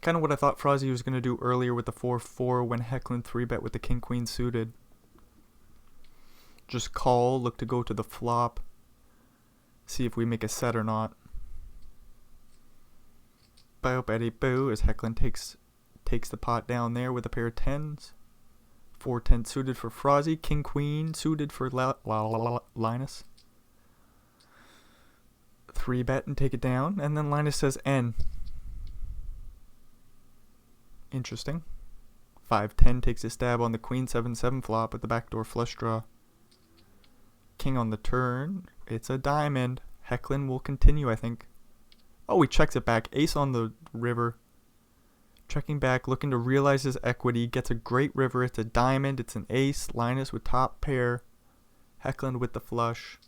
Kind of what I thought Frozzy was going to do earlier with the 4-4 when Hecklin 3-bet with the king queen suited. Just call. Look to go to the flop. See if we make a set or not. Bow Betty Boo as Hecklin takes the pot down there with a pair of 10s. 4-10 suited for Frozzy. King Queen suited for Linus. 3-bet and take it down. And then Linus says N. Interesting. 5-10 takes a stab on the Queen 7-7 flop at the backdoor flush draw. King on the turn. It's a diamond. Hecklin will continue, I think. Oh, he checks it back. Ace on the river. Checking back, looking to realize his equity. Gets a great river. It's a diamond. It's an ace. Linus with top pair. Hecklin with the flush.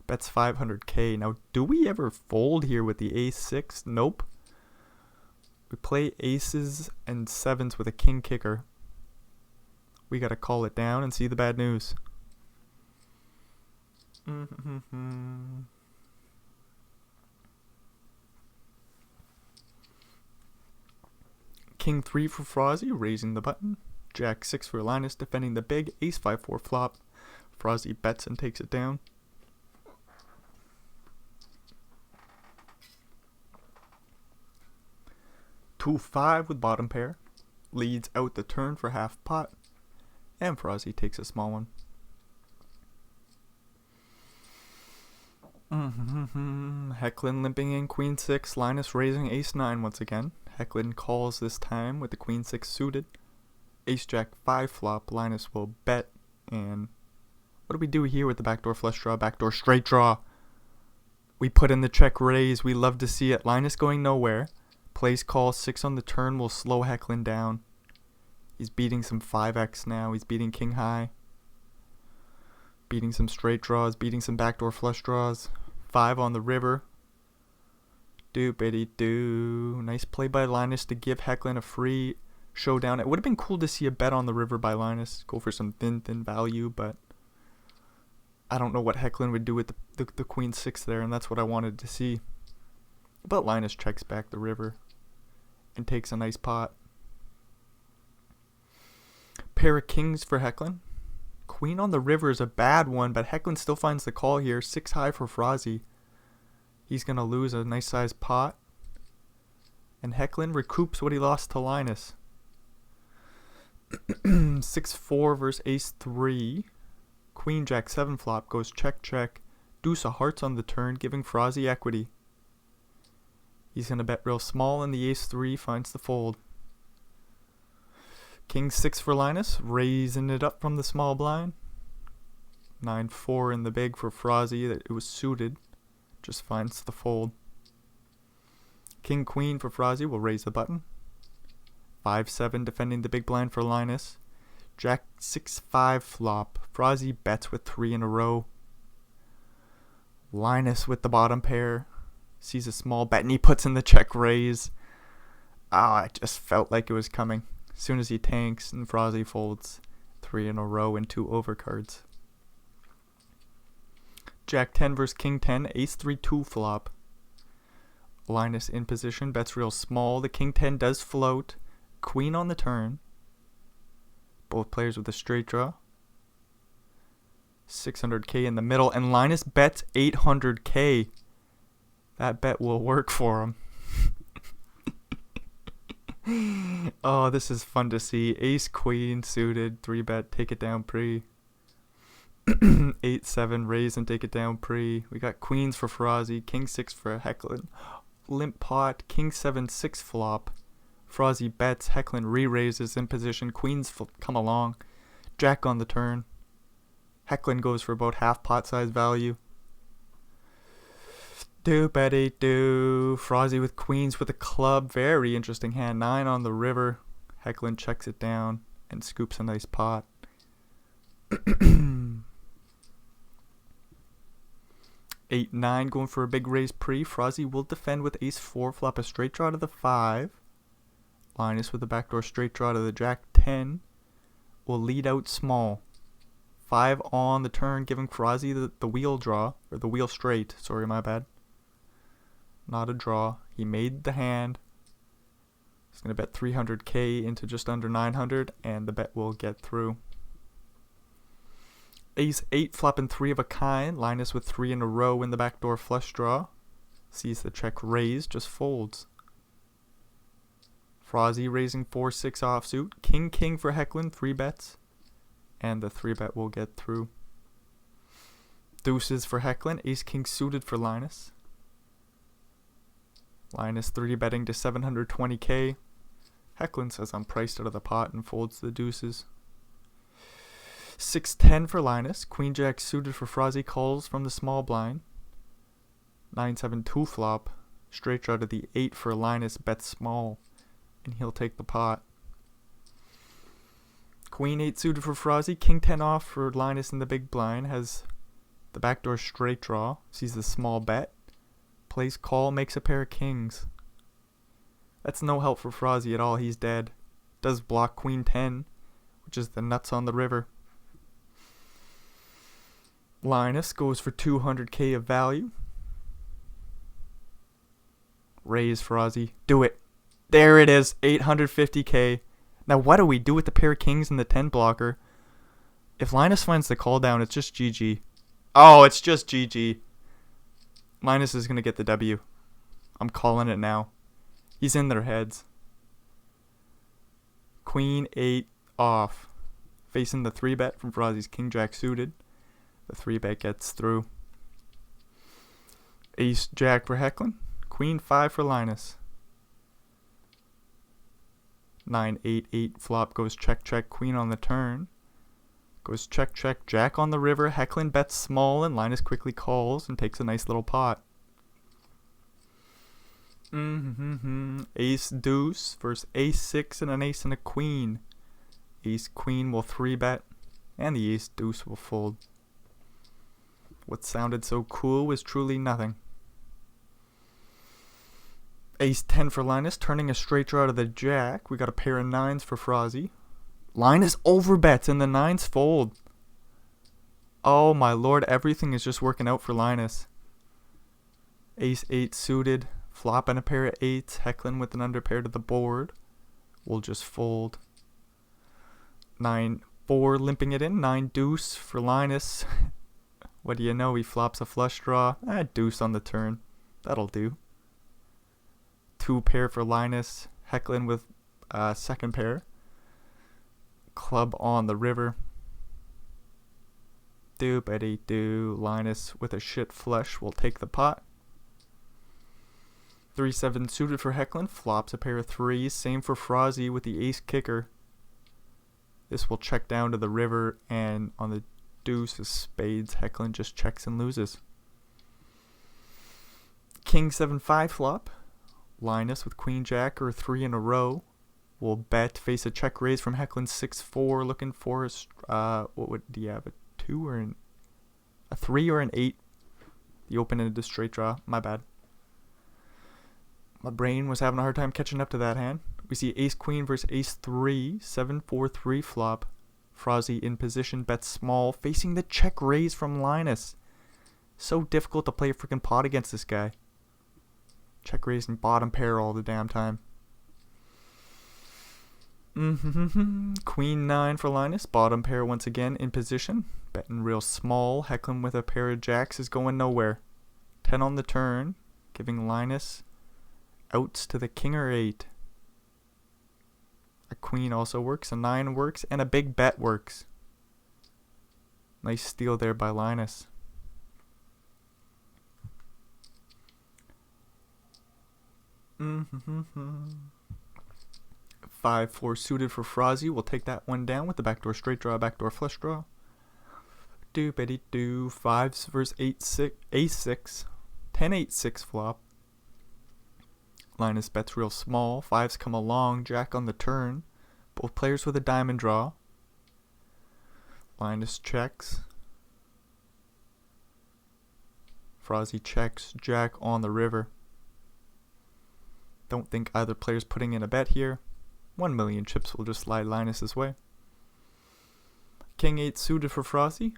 Bets 500k. Now, do we ever fold here with the ace 6? Nope. We play aces and 7s with a king kicker. We gotta call it down and see the bad news. King 3 for Frozzy, raising the button. Jack 6 for Linus, defending the big. Ace 5-4 flop. Frozzy bets and takes it down. Two 5 with bottom pair. Leads out the turn for half pot. And Frozzy takes a small one. Hecklin limping in Queen 6. Linus raising Ace 9 once again. Hecklin calls this time with the Queen 6 suited. Ace Jack 5 flop. Linus will bet and What do we do here with the backdoor flush draw, backdoor straight draw? We put in the check raise. We love to see it. Linus going nowhere. Plays call. 6 on the turn will slow Hecklin down. He's beating some 5x now. He's beating king high. Beating some straight draws. Beating some backdoor flush draws. 5 on the river. Doopity-doo. Nice play by Linus to give Hecklin a free showdown. It would have been cool to see a bet on the river by Linus. Go for some thin value, but I don't know what Hecklin would do with the queen 6 there, and that's what I wanted to see. But Linus checks back the river and takes a nice pot. Pair of kings for Hecklin. Queen on the river is a bad one, but Hecklin still finds the call here. 6 high for Frazee. He's going to lose a nice sized pot. And Hecklin recoups what he lost to Linus. 6-4 versus ace 3. Queen jack 7 flop goes check check. Deuce of hearts on the turn, giving Frazee equity. He's going to bet real small, and the ace 3 finds the fold. King 6 for Linus, raising it up from the small blind. 9-4 in the big for Frazee, that it was suited. Just finds the fold. King queen for Frazee will raise the button. 5-7 defending the big blind for Linus. Jack 6-5 flop. Frazee bets with 3 in a row. Linus with the bottom pair. Sees a small bet and he puts in the check raise. I just felt like it was coming. As soon as he tanks and Frazee folds. 3 in a row and 2 overcards. Jack 10 versus King 10. Ace 3-2 flop. Linus in position. Bets real small. The King 10 does float. Queen on the turn. Both players with a straight draw. 600k in the middle. And Linus bets 800k. That bet will work for him. Oh, this is fun to see. Ace queen suited. 3-bet. Take it down pre. 8-7 raise and take it down pre. We got queens for Frazee. King 6 for Hecklin. Limp pot. King 7 6 flop. Frazee bets. Hecklin re-raises in position. Queens come along. Jack on the turn. Hecklin goes for about half pot size value. Do. Frazee with queens with a club. Very interesting hand. 9 on the river. Hecklin checks it down and scoops a nice pot. 8-9 going for a big raise pre. Frazee will defend with ace 4. Flop a straight draw to the 5. Linus with a backdoor straight draw to the jack 10. Will lead out small. 5 on the turn, giving Frazee the wheel draw. Or the wheel straight. Sorry, my bad. Not a draw. He made the hand. He's going to bet 300k into just under 900. And the bet will get through. Ace 8 flopping 3 of a kind. Linus with 3 in a row in the backdoor flush draw. Sees the check raise, just folds. Frazee raising 4-6 offsuit. King for Hecklin, 3 bets. And the 3-bet will get through. Deuces for Hecklin. Ace king suited for Linus. Linus 3-betting to 720k. Hecklin says I'm priced out of the pot and folds the deuces. 6-10 for Linus. Queen jack suited for Frazee, calls from the small blind. 9-7-2 flop. Straight draw to the 8 for Linus. Bets small. And he'll take the pot. Queen 8 suited for Frazee. King 10 off for Linus in the big blind. Has the backdoor straight draw. Sees the small bet. Plays call. Makes a pair of kings. That's no help for Frazee at all. He's dead. Does block Queen 10. Which is the nuts on the river. Linus goes for 200k of value. Raise Frazee. Do it. There it is. 850k. Now what do we do with the pair of kings and the 10 blocker? If Linus finds the call down, it's just GG. Oh, it's just GG. Linus is going to get the W. I'm calling it now. He's in their heads. Queen 8 off. Facing the 3-bet from Frazee's king jack suited. The 3-bet gets through. Ace jack for Hecklin. Queen 5 for Linus. 9-8-8 flop goes check check. Queen on the turn. Goes check, check, jack on the river. Hecklin bets small, and Linus quickly calls and takes a nice little pot. Ace deuce versus ace six and an ace and a queen. Ace queen will 3-bet, and the ace deuce will fold. What sounded so cool was truly nothing. Ace 10 for Linus, turning a straight draw to the jack. We got a pair of nines for Frozzy. Linus overbets and the nines fold. Oh my lord, everything is just working out for Linus. Ace 8 suited, flopping a pair of eights, Hecklin with an underpair to the board. We'll just fold. 9-4 limping it in, 9 deuce for Linus. What do you know, he flops a flush draw. Deuce on the turn. That'll do. 2 pair for Linus. Hecklin with second pair. Club on the river. Doopity-doo. Linus with a shit flush will take the pot. 3-7 suited for Hecklin. Flops a pair of threes. Same for Frozzy with the ace kicker. This will check down to the river, and on the deuce of spades, Hecklin just checks and loses. King 7-5 flop. Linus with queen jack or 3 in a row will bet, face a check raise from Hecklin 6-4, looking for what would do you have, a 2 or a 3 or an 8? The open-ended straight draw. My bad. My brain was having a hard time catching up to that hand. We see ace queen versus ace 3, 7-4-3 flop. Frozzy in position, bets small, facing the check raise from Linus. So difficult to play a freaking pot against this guy. Check raise and bottom pair all the damn time. Queen 9 for Linus, bottom pair once again in position. Betting real small, Hecklin with a pair of jacks is going nowhere. 10 on the turn, giving Linus outs to the king or 8. A queen also works, a 9 works, and a big bet works. Nice steal there by Linus. Mm-hmm. 5-4 suited for Frozzy. We'll take that one down with the backdoor straight draw, backdoor flush draw. Doopity-doo. 5s versus 8-6, ace-6. 10-8-6 flop. Linus bets real small. 5s come along. Jack on the turn. Both players with a diamond draw. Linus checks. Frozzy checks. Jack on the river. Don't think either player's putting in a bet here. 1 million chips will just slide Linus's way. King 8 suited for Frozzy.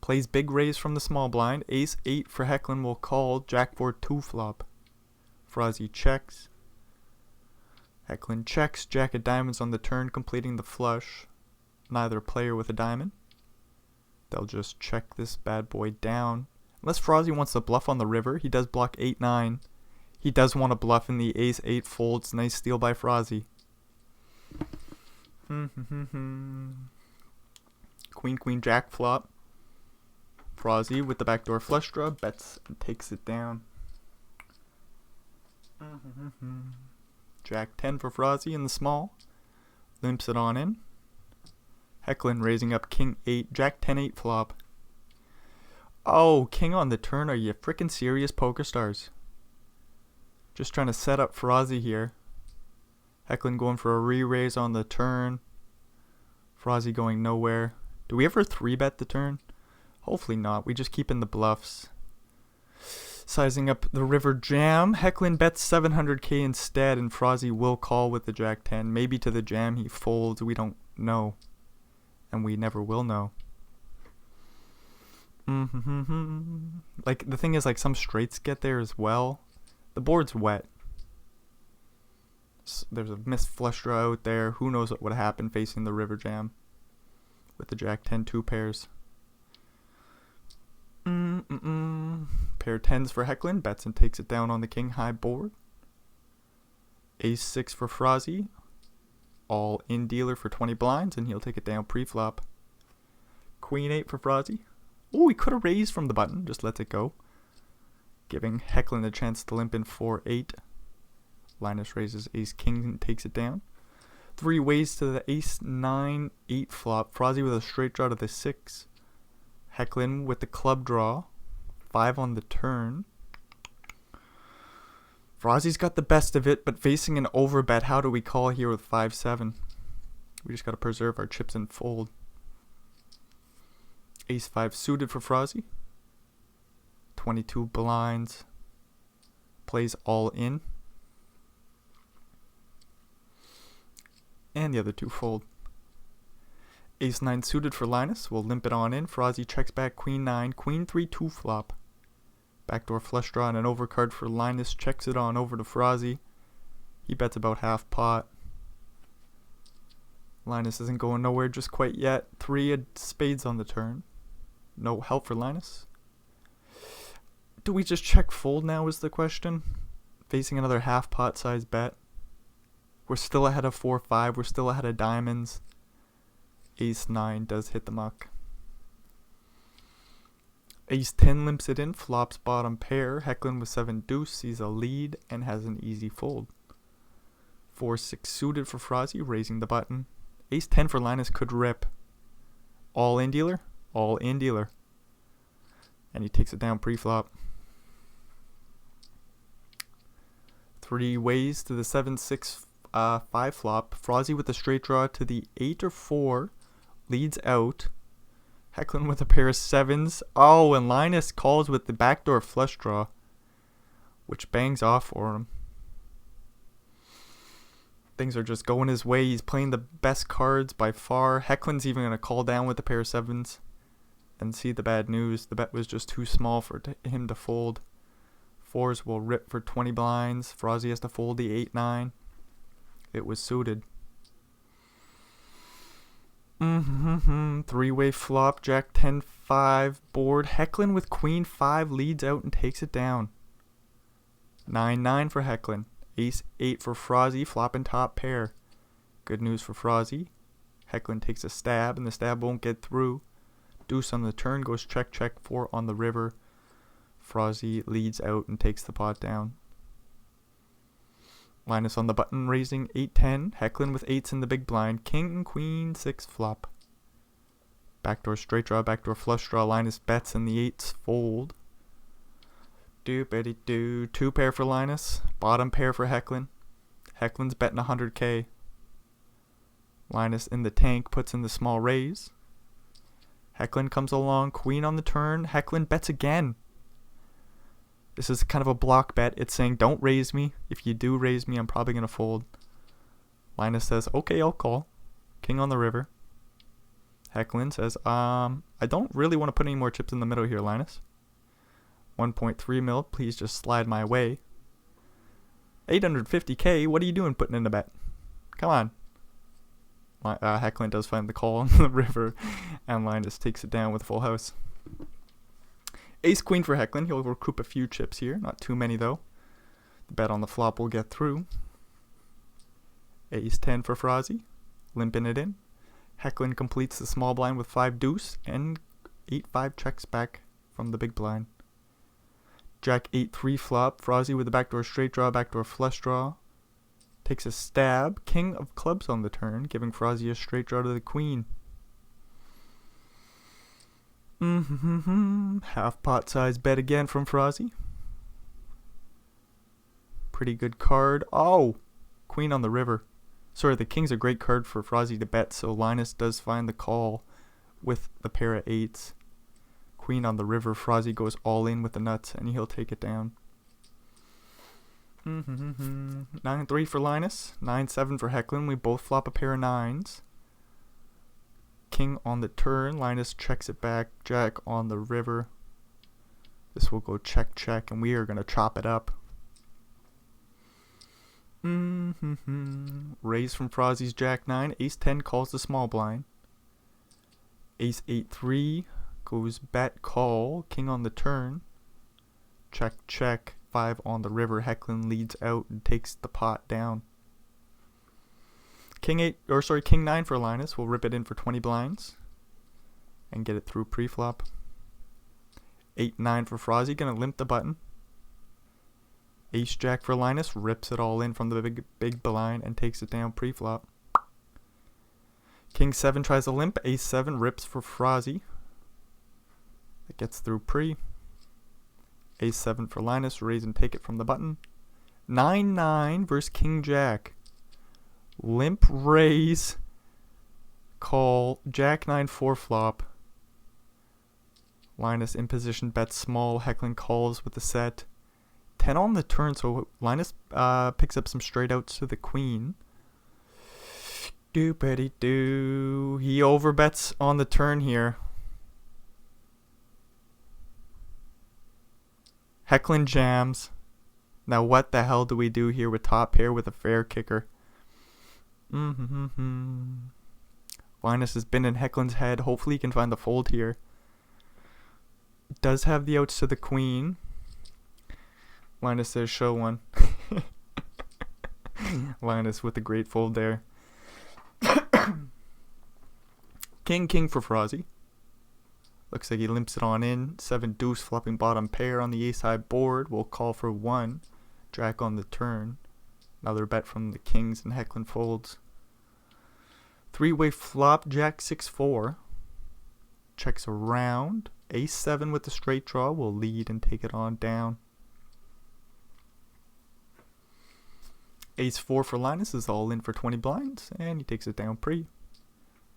Plays big raise from the small blind. Ace 8 for Hecklin will call. Jack 4 2 flop. Frozzy checks. Hecklin checks. Jack of diamonds on the turn, completing the flush. Neither player with a diamond. They'll just check this bad boy down. Unless Frozzy wants to bluff on the river. He does block 8-9. He does want to bluff in the ace 8 folds. Nice steal by Frozzy. Queen, queen, jack flop. Frozzy with the backdoor flush draw. Bets and takes it down. Jack 10 for Frozzy in the small. Limps it on in. Hecklin raising up king 8. Jack 10-8 flop. Oh, king on the turn. Are you freaking serious, Poker Stars? Just trying to set up Frozzy here. Hecklin going for a re-raise on the turn. Frozzy going nowhere. Do we ever 3-bet the turn? Hopefully not. We just keep in the bluffs. Sizing up the river jam. Hecklin bets 700k instead, and Frozzy will call with the jack 10. Maybe to the jam he folds. We don't know. And we never will know. Like, the thing is, like, some straights get there as well. The board's wet. There's a missed flush draw out there. Who knows what would happen facing the river jam with the jack 10 2 pairs. Pair 10s for Hecklin. Bets and takes it down on the king high board. Ace 6 for Frozzy. All in dealer for 20 blinds, and he'll take it down pre-flop. Queen 8 for Frozzy. Oh, he could have raised from the button. Just lets it go. Giving Hecklin a chance to limp in 4-8. Linus raises ace king and takes it down. 3 ways to the ace 9 8 flop. Frozzy with a straight draw to the 6. Hecklin with the club draw. 5 on the turn. Frozzy's got the best of it, but facing an overbet, how do we call here with 5-7? We just got to preserve our chips and fold. Ace 5 suited for Frozzy. 22 blinds. Plays all in. And the other 2 fold. Ace 9 suited for Linus. We'll limp it on in. Frozzy checks back Queen 9. Queen 3 2 flop. Backdoor flush draw and an overcard for Linus. Checks it on over to Frozzy. He bets about half pot. Linus isn't going nowhere just quite yet. 3 of spades on the turn. No help for Linus. Do we just check fold now is the question? Facing another half pot size bet. We're still ahead of 4-5. We're still ahead of diamonds. Ace 9 does hit the muck. Ace 10 limps it in. Flops bottom pair. Hecklin with 7 deuce sees a lead and has an easy fold. 4-6 suited for Frozzy, raising the button. Ace 10 for Linus could rip. All in dealer? All in dealer. And he takes it down pre-flop. 3 ways to the 7-6 5 flop. Frozzy with a straight draw to the 8 or 4. Leads out. Hecklin with a pair of 7s. Oh, and Linus calls with the backdoor flush draw, which bangs off for him. Things are just going his way. He's playing the best cards by far. Hecklin's even going to call down with a pair of 7s and see the bad news. The bet was just too small for him to fold. 4s will rip for 20 blinds. Frozzy has to fold the 8-9. It was suited. 3-way flop. Jack 10-5 board. Hecklin with Queen 5 leads out and takes it down. 9-9 for Hecklin. Ace 8 for Frozzy, flopping top pair. Good news for Frozzy. Hecklin takes a stab, and the stab won't get through. Deuce on the turn, goes check, check, 4 on the river. Frozzy leads out and takes the pot down. Linus on the button, raising 8-10. Hecklin with 8s in the big blind. King and Queen 6 flop. Backdoor straight draw, backdoor flush draw. Linus bets and the 8s fold. Doop-a-dee-doo. 2 pair for Linus. Bottom pair for Hecklin. Hecklin's betting 100k. Linus in the tank puts in the small raise. Hecklin comes along. Queen on the turn. Hecklin bets again. This is kind of a block bet. It's saying don't raise me. If you do raise me, I'm probably going to fold. Linus says, okay, I'll call. King on the river. Hecklin says, I don't really want to put any more chips in the middle here, Linus. 1.3 mil, please just slide my way. 850k, what are you doing putting in a bet? Come on. Hecklin does find the call on the river, and Linus takes it down with full house. Ace Queen for Hecklin, he'll recoup a few chips here, not too many though. The bet on the flop will get through. Ace 10 for Frozzy, limping it in. Hecklin completes the small blind with 5 deuce, and 8-5 checks back from the big blind. Jack 8-3 flop. Frozzy with the backdoor straight draw, backdoor flush draw. Takes a stab. King of clubs on the turn, giving Frozzy a straight draw to the queen. Half pot size bet again from Frozzy. Pretty good card. Oh! Queen on the river. Sorry, the king's a great card for Frozzy to bet, so Linus does find the call with the pair of 8s. Queen on the river. Frozzy goes all in with the nuts, and he'll take it down. 9-3 for Linus. 9-7 for Hecklin. We both flop a pair of 9s. King on the turn. Linus checks it back. Jack on the river. This will go check, check, and we are going to chop it up. Raise from Frozzy's Jack 9. Ace 10 calls the small blind. Ace 8-3 goes bet call. King on the turn. Check, check. 5 on the river. Hecklin leads out and takes the pot down. King 9 for Linus. We'll rip it in for 20 blinds and get it through pre-flop. 8-9 for Frozzy. Gonna limp the button. Ace Jack for Linus. Rips it all in from the big blind and takes it down pre-flop. King 7 tries to limp. Ace 7 rips for Frozzy. It gets through pre. Ace 7 for Linus. Raise and take it from the button. 9-9 versus King Jack. Limp raise. Call. Jack 9 4 flop. Linus in position bets small. Heckling calls with the set. 10 on the turn, so Linus picks up some straight outs to the queen. Doopity-doo. He overbets on the turn here. Heckling jams. Now what the hell do we do here with top pair with a fair kicker? Linus has been in Heckling's head. Hopefully he can find the fold here. Does have the outs to the queen. Linus says show one. Linus with the great fold there. King for Frozzy. Looks like he limps it on in. 7 deuce flopping bottom pair on the ace high board. We'll call for 1. Jack on the turn. Another bet from the kings and Heckling folds. 3-way flop. Jack 6-4. Checks around. Ace 7 with the straight draw. Will lead and take it on down. Ace 4 for Linus is all in for 20 blinds, and he takes it down pre.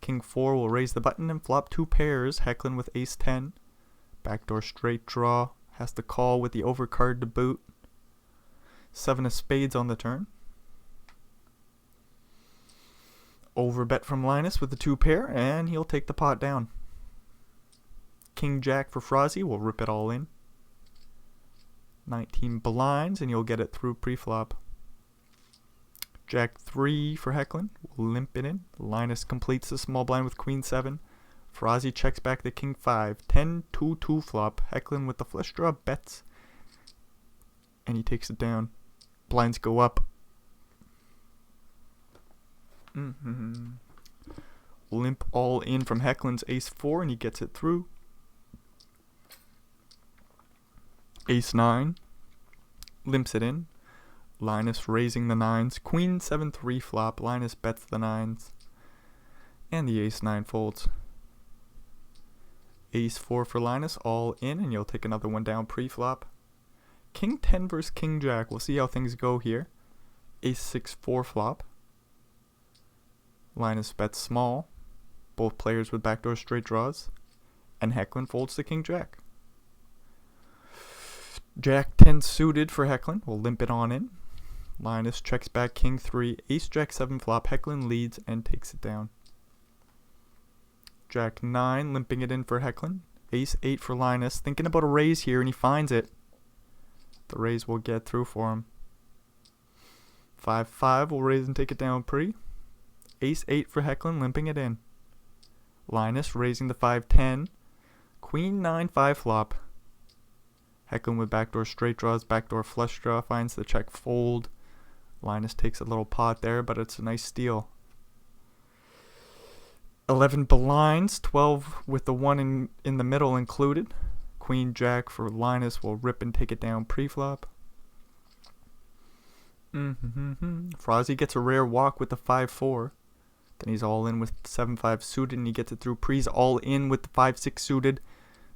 King 4 will raise the button and flop 2 pairs, Heckling with ace 10. Backdoor straight draw, has to call with the overcard to boot. 7 of spades on the turn. Overbet from Linus with the 2 pair, and he'll take the pot down. King Jack for Frozzy will rip it all in. 19 blinds, and you'll get it through pre-flop. Jack 3 for Heckling. Limp it in. Linus completes the small blind with Queen 7. Frozzy checks back the King 5. 10-2-2 flop. Heckling with the flush draw bets. And he takes it down. Blinds go up. Limp all in from Heckling's ace 4 and he gets it through. Ace 9. Limps it in. Linus raising the 9s. Queen 7-3 flop. Linus bets the 9s. And the ace 9 folds. Ace 4 for Linus. All in. And you'll take another one down pre-flop. King 10 versus King Jack. We'll see how things go here. Ace 6-4 flop. Linus bets small. Both players with backdoor straight draws. And Heckling folds to King Jack. Jack 10 suited for Heckling. We'll limp it on in. Linus checks back King 3. Ace Jack 7 flop. Heckling leads and takes it down. Jack 9 limping it in for Heckling. Ace 8 for Linus. Thinking about a raise here and he finds it. The raise will get through for him. 5-5 will raise and take it down pre. Ace 8 for Heckling limping it in. Linus raising the 5-10. Queen 9-5 flop. Heckling with backdoor straight draws, backdoor flush draw, finds the check fold. Linus takes a little pot there, but it's a nice steal. 11 blinds, 12 with the 1 in the middle included. Queen Jack for Linus will rip and take it down pre-flop. Frozzy gets a rare walk with the 5-4. Then he's all in with 7-5 suited and he gets it through pre's all in with the 5-6 suited.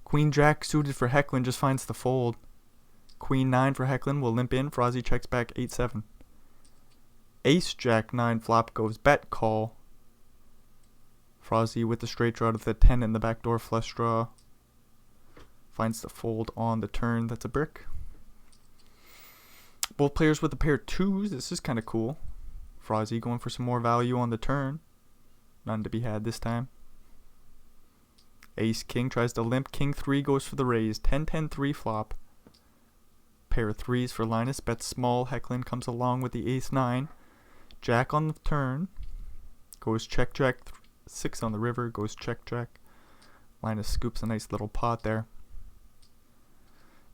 Queen Jack suited for Heckling just finds the fold. Queen 9 for Heckling will limp in. Frozzy checks back 8-7. Ace Jack 9 flop goes bet call. Frozzy with the straight draw to the 10 and the backdoor flush draw. Finds the fold on the turn. That's a brick. Both players with a pair of 2s. This is kind of cool. Frozzy going for some more value on the turn. None to be had this time. Ace King tries to limp. King 3 goes for the raise. 10-10-3 flop. Pair of 3s for Linus. Bets small. Heckling comes along with the ace 9. Jack on the turn. Goes check jack. 6 on the river. Goes check jack. Linus scoops a nice little pot there.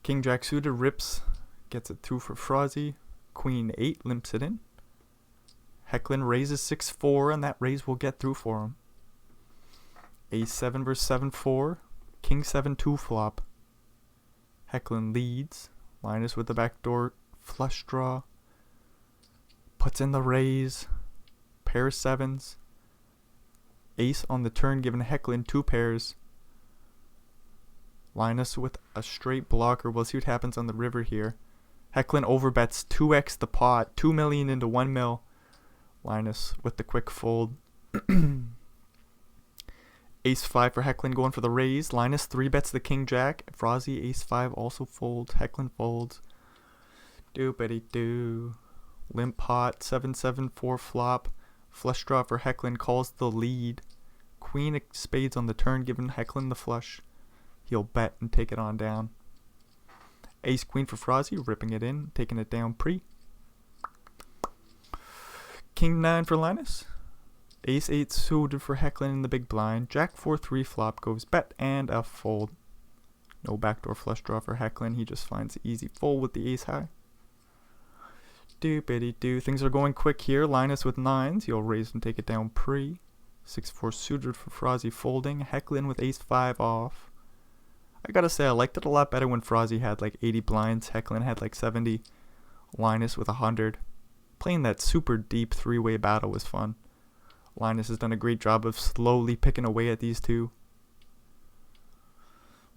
King Jack suited rips. Gets it through for Frozzy. Queen 8 limps it in. Heckling raises 6-4 and that raise will get through for him. Ace 7 versus 7-4. King 7-2 flop. Heckling leads. Linus with the backdoor flush draw. Puts in the raise. Pair of 7s. Ace on the turn, giving Hecklin 2 pairs. Linus with a straight blocker. We'll see what happens on the river here. Hecklin overbets 2x the pot. 2 million into 1 mil. Linus with the quick fold. Ace 5 for Hecklin going for the raise. Linus 3-bets the king jack. Frozzy Ace 5 also folds. Hecklin folds. Doopity-doo. Limp pot. 7-7 4 flop. Flush draw for Hecklin calls the lead. Queen of spades on the turn, giving Hecklin the flush. He'll bet and take it on down. Ace queen for Frozzy, ripping it in, taking it down pre. King 9 for Linus. Ace 8 suited for Hecklin in the big blind. Jack 4 3 flop goes bet and a fold. No backdoor flush draw for Hecklin. He just finds the easy fold with the ace high. Doopity-doo. Things are going quick here. Linus with 9s. He'll raise and take it down pre. 6-4 suited for Frozzy folding. Hecklin with ace 5 off. I gotta say, I liked it a lot better when Frozzy had like 80 blinds. Hecklin had like 70. Linus with 100. Playing that super deep 3-way battle was fun. Linus has done a great job of slowly picking away at these two.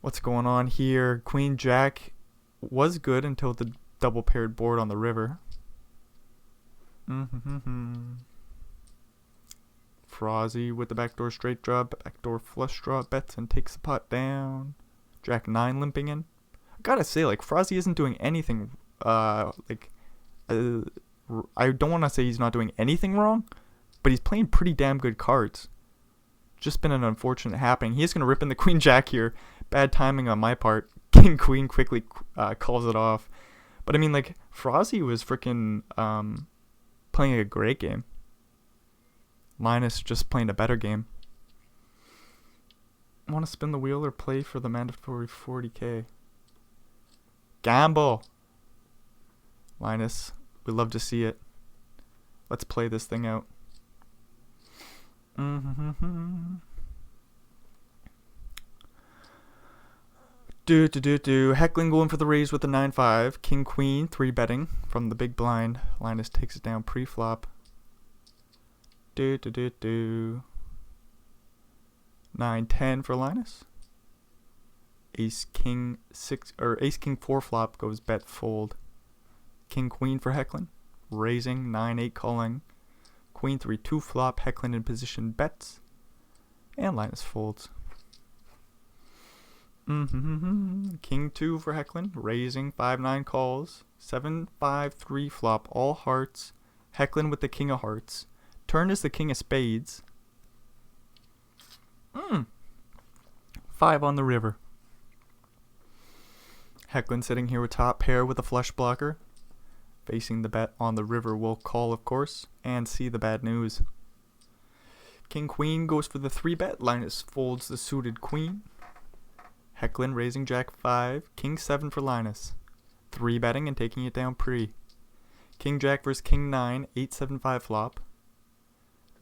What's going on here? Queen Jack was good until the double paired board on the river. Frozzy with the backdoor straight draw, backdoor flush draw, bets and takes the pot down. Jack 9 limping in. I gotta say, like, Frozzy isn't doing anything, I don't want to say he's not doing anything wrong, but he's playing pretty damn good cards. Just been an unfortunate happening. He is going to rip in the queen jack here. Bad timing on my part. King queen quickly calls it off. But I mean, like, Frozzy was freaking playing a great game. Linus just playing a better game. Want to spin the wheel or play for the mandatory 40k? Gamble. Linus, we love to see it. Let's play this thing out. Hecklin going for the raise with the 9-5. King queen 3-betting from the big blind. Linus takes it down pre-flop. 9-10 for Linus. Ace king 6 or ace king 4 flop goes bet fold. King queen for Hecklin, raising 9-8 calling. Queen 3-2 flop. Hecklin in position bets, and Linus folds. King 2 for Hecklin, raising 5-9 calls. 7-5-3 flop, all hearts. Hecklin with the king of hearts. Turn is the king of spades. 5 on the river. Hecklin sitting here with top pair with a flush blocker. Facing the bet on the river will call, of course, and see the bad news. King queen goes for the 3-bet. Linus folds the suited queen. Hecklin raising jack 5. King 7 for Linus. 3-betting and taking it down pre. King jack versus king 9. 8-7-5 flop.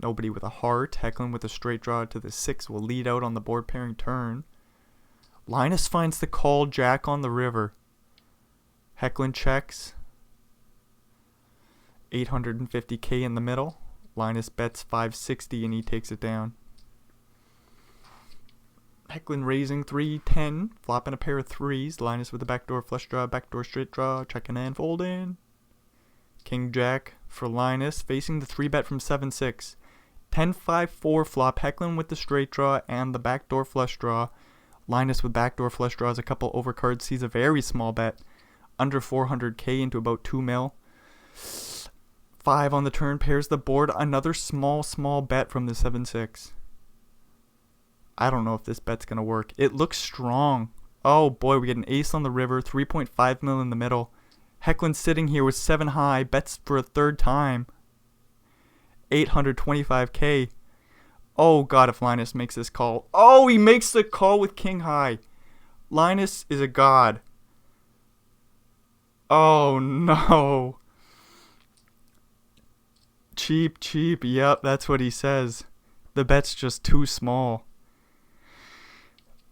Nobody with a heart. Hecklin with a straight draw to the 6 will lead out on the board pairing turn. Linus finds the call jack on the river. Hecklin checks. 850k in the middle. Linus bets 560 and he takes it down. Hecklin raising 3-10, flopping a pair of 3s. Linus with a backdoor flush draw, backdoor straight draw, checking and folding. King jack for Linus, facing the 3-bet from 7-6. 10-5-4 flop. Hecklin with the straight draw and the backdoor flush draw. Linus with backdoor flush draws, a couple overcards, sees a very small bet, under 400k into about 2 mil. 5 on the turn, pairs the board. Another small bet from the 7-6. I don't know if this bet's going to work. It looks strong. Oh boy, we get an ace on the river. 3.5 mil in the middle. Hecklin sitting here with 7 high. Bets for a third time. 825k. Oh god, if Linus makes this call. Oh, he makes the call with king high. Linus is a god. Oh no. Cheap. Yep, that's what he says. The bet's just too small.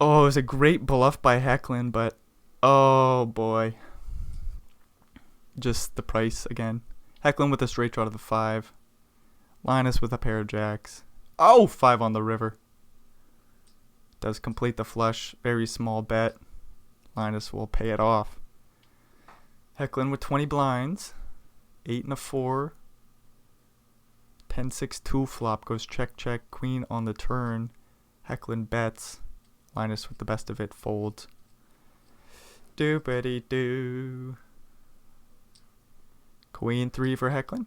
Oh, it was a great bluff by Hecklin, but oh boy. Just the price again. Hecklin with a straight draw to the 5. Linus with a pair of jacks. Oh, 5 on the river. Does complete the flush. Very small bet. Linus will pay it off. Hecklin with 20 blinds. 8 and a 4. 10-6 2 flop goes check check. Queen on the turn. Hecklin bets. Linus with the best of it folds. Doopity doo. Queen 3 for Hecklin.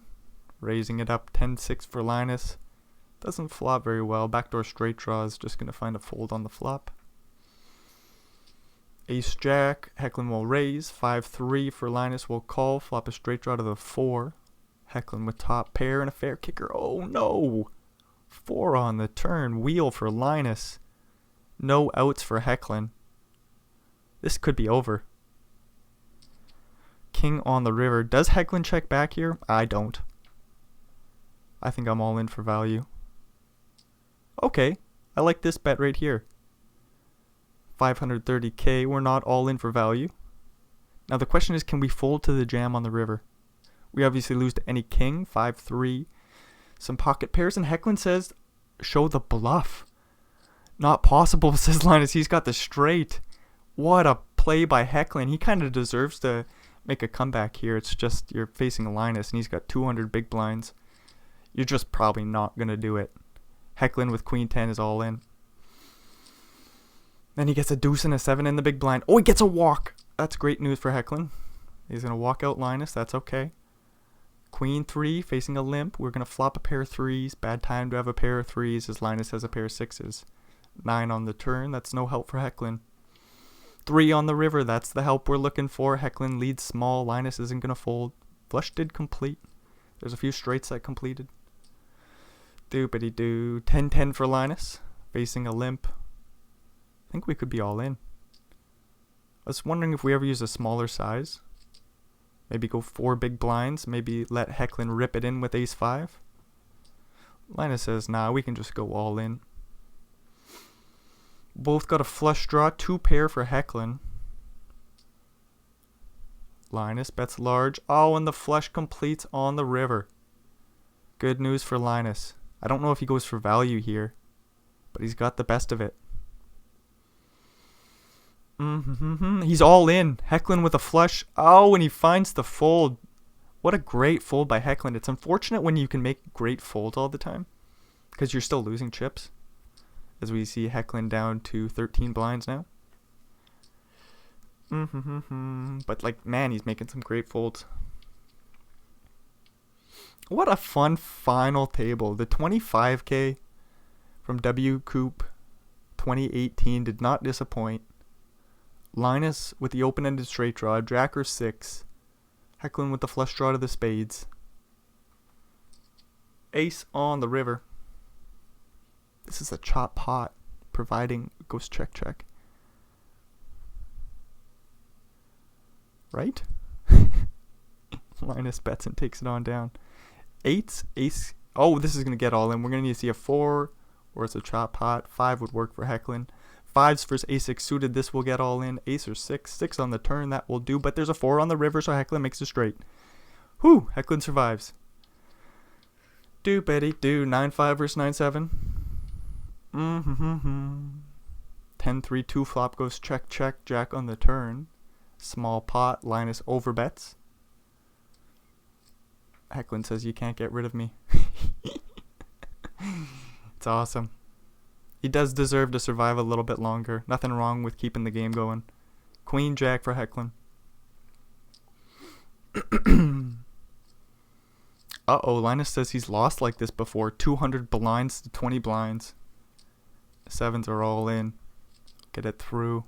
Raising it up 10-6 for Linus. Doesn't flop very well. Backdoor straight draw is just going to find a fold on the flop. Ace Jack. Hecklin will raise. 5-3 for Linus will call. Flop a straight draw to the 4. Hecklin with top pair and a fair kicker. Oh no! 4 on the turn. Wheel for Linus. No outs for Hecklin. This could be over. King on the river. Does Hecklin check back here? I don't. I think I'm all in for value. Okay, I like this bet right here. 530k, we're not all in for value. Now the question is, can we fold to the jam on the river? We obviously lose to any king, 5-3. Some pocket pairs, and Hecklin says, show the bluff. Not possible, says Linus, he's got the straight. What a play by Hecklin. He kind of deserves to make a comeback here. It's just you're facing Linus, and he's got 200 big blinds. You're just probably not going to do it. Hecklin with queen 10 is all in. Then he gets a deuce and a 7 in the big blind. Oh, he gets a walk. That's great news for Hecklin. He's going to walk out Linus. That's okay. Queen 3 facing a limp. We're going to flop a pair of 3s. Bad time to have a pair of 3s as Linus has a pair of 6s. 9 on the turn. That's no help for Hecklin. 3 on the river. That's the help we're looking for. Hecklin leads small. Linus isn't going to fold. Flush did complete. There's a few straights that completed. Doopity doo. 10-10 for Linus. Facing a limp. I think we could be all in. I was wondering if we ever use a smaller size. Maybe go 4 big blinds. Maybe let Hecklin rip it in with ace 5. Linus says, nah, we can just go all in. Both got a flush draw. 2 pair for Hecklin. Linus bets large. Oh, and the flush completes on the river. Good news for Linus. I don't know if he goes for value here, but he's got the best of it. He's all in. Hecklin with a flush. Oh, and he finds the fold. What a great fold by Hecklin. It's unfortunate when you can make great folds all the time, because you're still losing chips. As we see Hecklin down to 13 blinds now. But like, man, he's making some great folds. What a fun final table. The 25k from WCOOP 2018 did not disappoint. Linus with the open-ended straight draw, Jack or 6. Hecklin with the flush draw to the spades. Ace on the river. This is a chop pot, providing goes check check. Right? Linus bets and takes it on down. 8, ace. Oh, this is going to get all in. We're going to need to see a 4 or it's a chop pot. 5 would work for Hecklin. 5s versus a6 suited. This will get all in. Ace or 6. 6 on the turn. That will do. But there's a 4 on the river, so Hecklin makes it straight. Whew. Hecklin survives. Doopity doo. 9-5 versus 9-7. 10-3 2 flop goes check check. Jack on the turn. Small pot. Linus overbets. Hecklin says, you can't get rid of me. It's awesome. He does deserve to survive a little bit longer. Nothing wrong with keeping the game going. Queen Jack for Hecklin. Uh-oh, Linus says he's lost like this before. 200 blinds to 20 blinds. The 7s are all in. Get it through.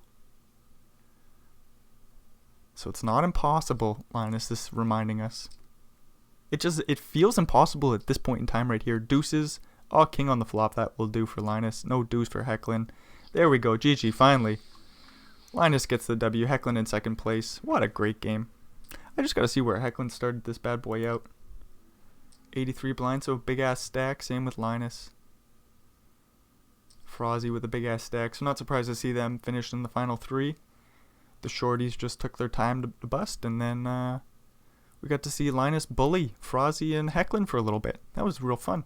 So it's not impossible, Linus is reminding us. It feels impossible at this point in time right here. Deuces. Oh, king on the flop. That will do for Linus. No deuce for Hecklin. There we go. GG, finally. Linus gets the W. Hecklin in second place. What a great game. I just got to see where Hecklin started this bad boy out. 83 blinds, so big ass stack. Same with Linus. Frozzy with a big ass stack. So not surprised to see them finished in the final 3. The shorties just took their time to bust, and then we got to see Linus bully Frozzy and Hecklin for a little bit. That was real fun.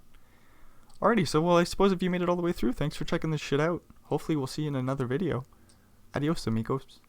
Alrighty, so well, I suppose if you made it all the way through, thanks for checking this shit out. Hopefully we'll see you in another video. Adios, amigos.